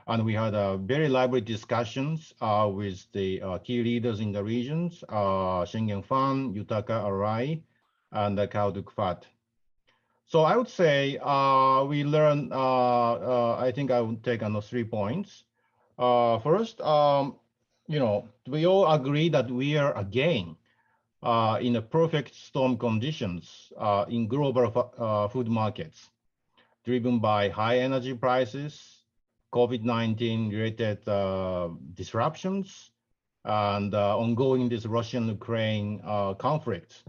And we had very lively discussions with the key leaders in the regions, Shingen Fan, Yutaka Arai, and Kauduk Fat. So I would say we learned, I think I would take on 3 points. First, we all agree that we are again in a perfect storm conditions in global food markets, driven by high energy prices, COVID-19 related disruptions, and ongoing this Russian-Ukraine conflict,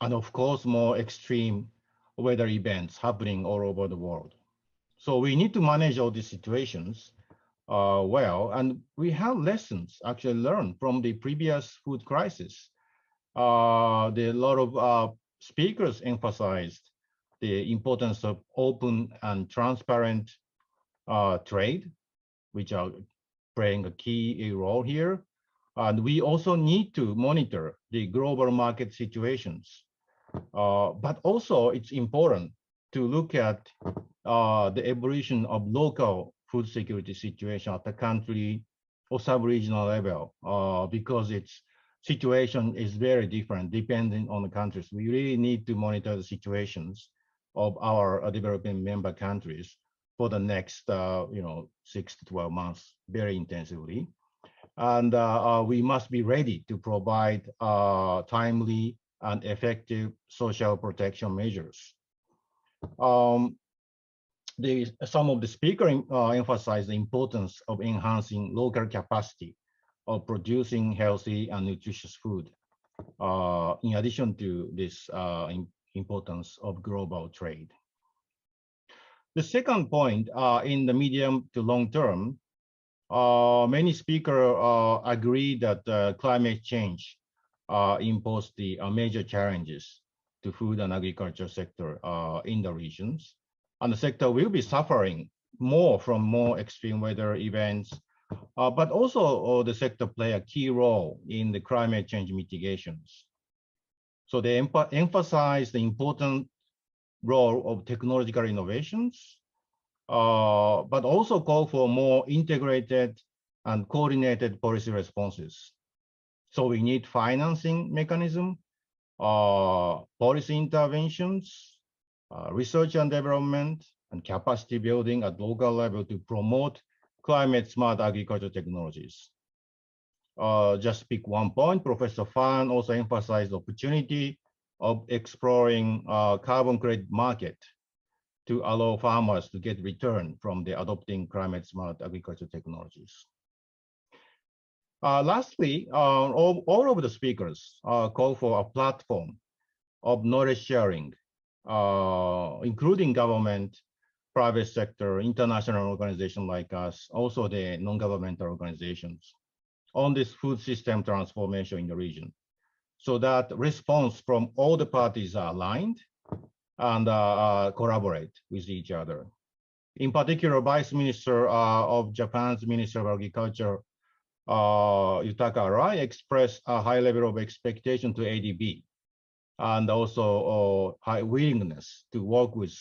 and of course, more extreme weather events happening all over the world. So we need to manage all these situations well, and we have lessons actually learned from the previous food crisis. A lot of speakers emphasized the importance of open and transparent trade, which are playing a key role here. And we also need to monitor the global market situations. But also it's important to look at the evolution of local food security situation at the country or sub-regional level, because its situation is very different depending on the countries. We really need to monitor the situations of our developing member countries for the next 6 to 12 months very intensively. And we must be ready to provide timely and effective social protection measures. Some of the speakers emphasized the importance of enhancing local capacity of producing healthy and nutritious food, in addition to this importance of global trade. The second point, in the medium to long term, many speakers agree that climate change impose the major challenges to food and agriculture sector in the regions. And the sector will be suffering more from more extreme weather events, but also the sector play a key role in the climate change mitigations. So they emphasize the important role of technological innovations, but also call for more integrated and coordinated policy responses. So we need financing mechanism, policy interventions, research and development, and capacity building at local level to promote climate smart agriculture technologies. Just pick one point, Professor Fan also emphasized the opportunity of exploring carbon credit market to allow farmers to get return from the adopting climate smart agriculture technologies. Lastly, all of the speakers call for a platform of knowledge sharing, including government, private sector, international organizations like us, also the non-governmental organizations, on this food system transformation in the region, so that response from all the parties are aligned and collaborate with each other. In particular, Vice Minister of Japan's Minister of Agriculture, Yutaka Arai, expressed a high level of expectation to ADB, and also high willingness to work with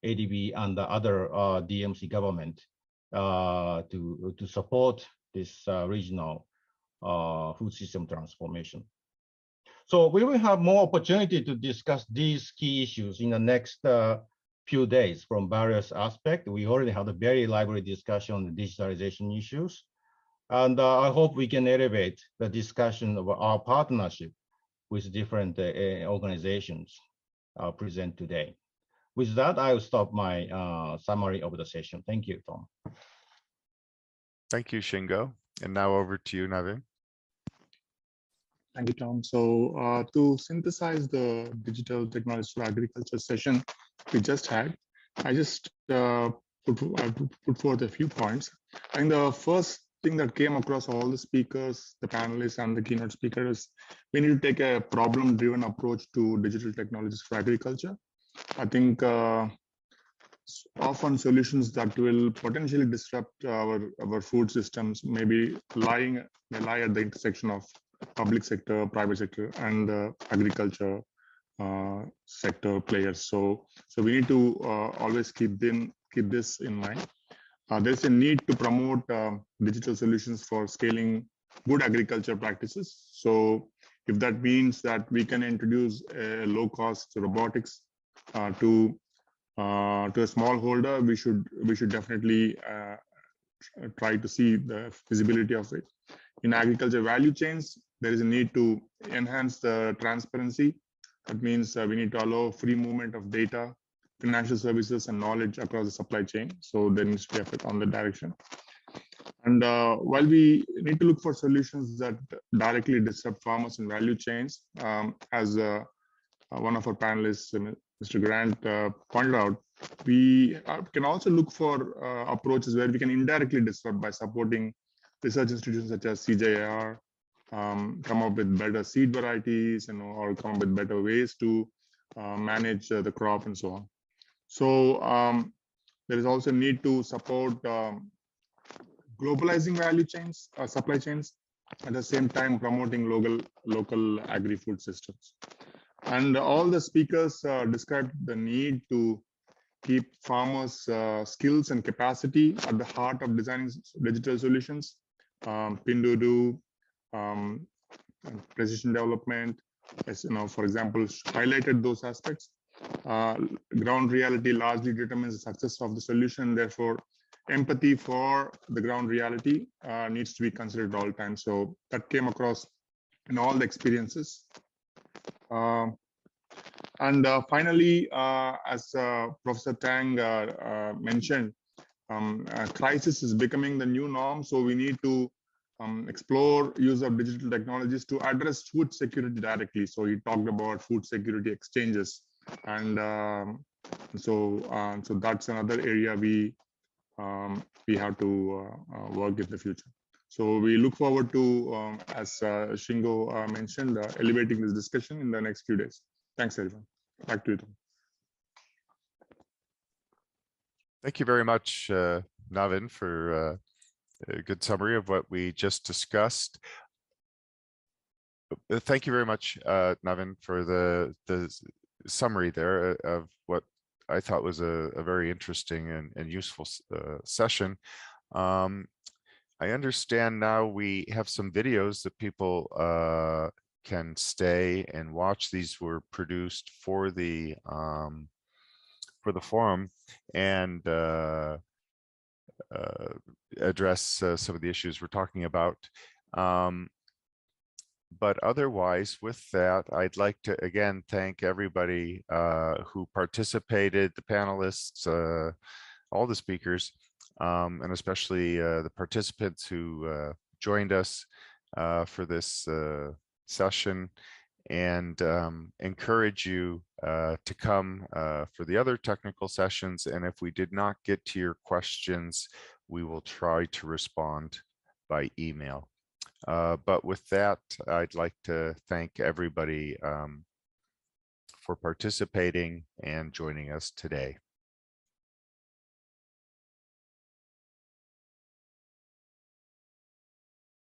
ADB and the other DMC government to support this regional food system transformation. So we will have more opportunity to discuss these key issues in the next few days from various aspects. We already had a very lively discussion on the digitalization issues. And I hope we can elevate the discussion of our partnership with different organizations present today. With that, I will stop my summary of the session. Thank you, Tom. Thank you, Shingo. And now over to you, Navin. Thank you, Tom. So to synthesize the digital technology for agriculture session we just had, I just put forth a few points. I think the first thing that came across all the speakers, the panelists, and the keynote speakers, we need to take a problem-driven approach to digital technologies for agriculture. I think often solutions that will potentially disrupt our food systems may lie at the intersection of public sector, private sector, and agriculture sector players. So we need to always keep this in mind. There's a need to promote digital solutions for scaling good agriculture practices. So if that means that we can introduce a low-cost robotics to a smallholder, we should definitely try to see the feasibility of it. In agriculture value chains, there is a need to enhance the transparency. That means we need to allow free movement of data, financial services, and knowledge across the supply chain. So there needs to be effort on the direction. And while we need to look for solutions that directly disrupt farmers and value chains, as one of our panelists, Mr. Grant, pointed out, we can also look for approaches where we can indirectly disrupt by supporting research institutions such as CJR, come up with better seed varieties, or come up with better ways to manage the crop and so on. So there is also a need to support globalizing value chains, supply chains, at the same time promoting local agri-food systems. And all the speakers described the need to keep farmers' skills and capacity at the heart of designing digital solutions. Pinduoduo, precision development, as for example, highlighted those aspects. Ground reality largely determines the success of the solution. Therefore, empathy for the ground reality needs to be considered all the time. So that came across in all the experiences. And finally, as Professor Tang mentioned, crisis is becoming the new norm. So we need to explore use of digital technologies to address food security directly. So he talked about food security exchanges, and so that's another area we have to work in the future. So we look forward to, as Shingo mentioned, elevating this discussion in the next few days. Thanks, everyone. Back to you, Tom. Thank you very much, Navin, for a good summary of what we just discussed. Thank you very much, Navin, for the summary there of what I thought was a very interesting and useful session. I understand now we have some videos that people can stay and watch. These were produced for the forum and address some of the issues we're talking about. But otherwise, with that, I'd like to again thank everybody who participated, the panelists, all the speakers, and especially the participants who joined us for this session, and encourage you to come for the other technical sessions. And if we did not get to your questions, we will try to respond by email. But with that, I'd like to thank everybody for participating and joining us today.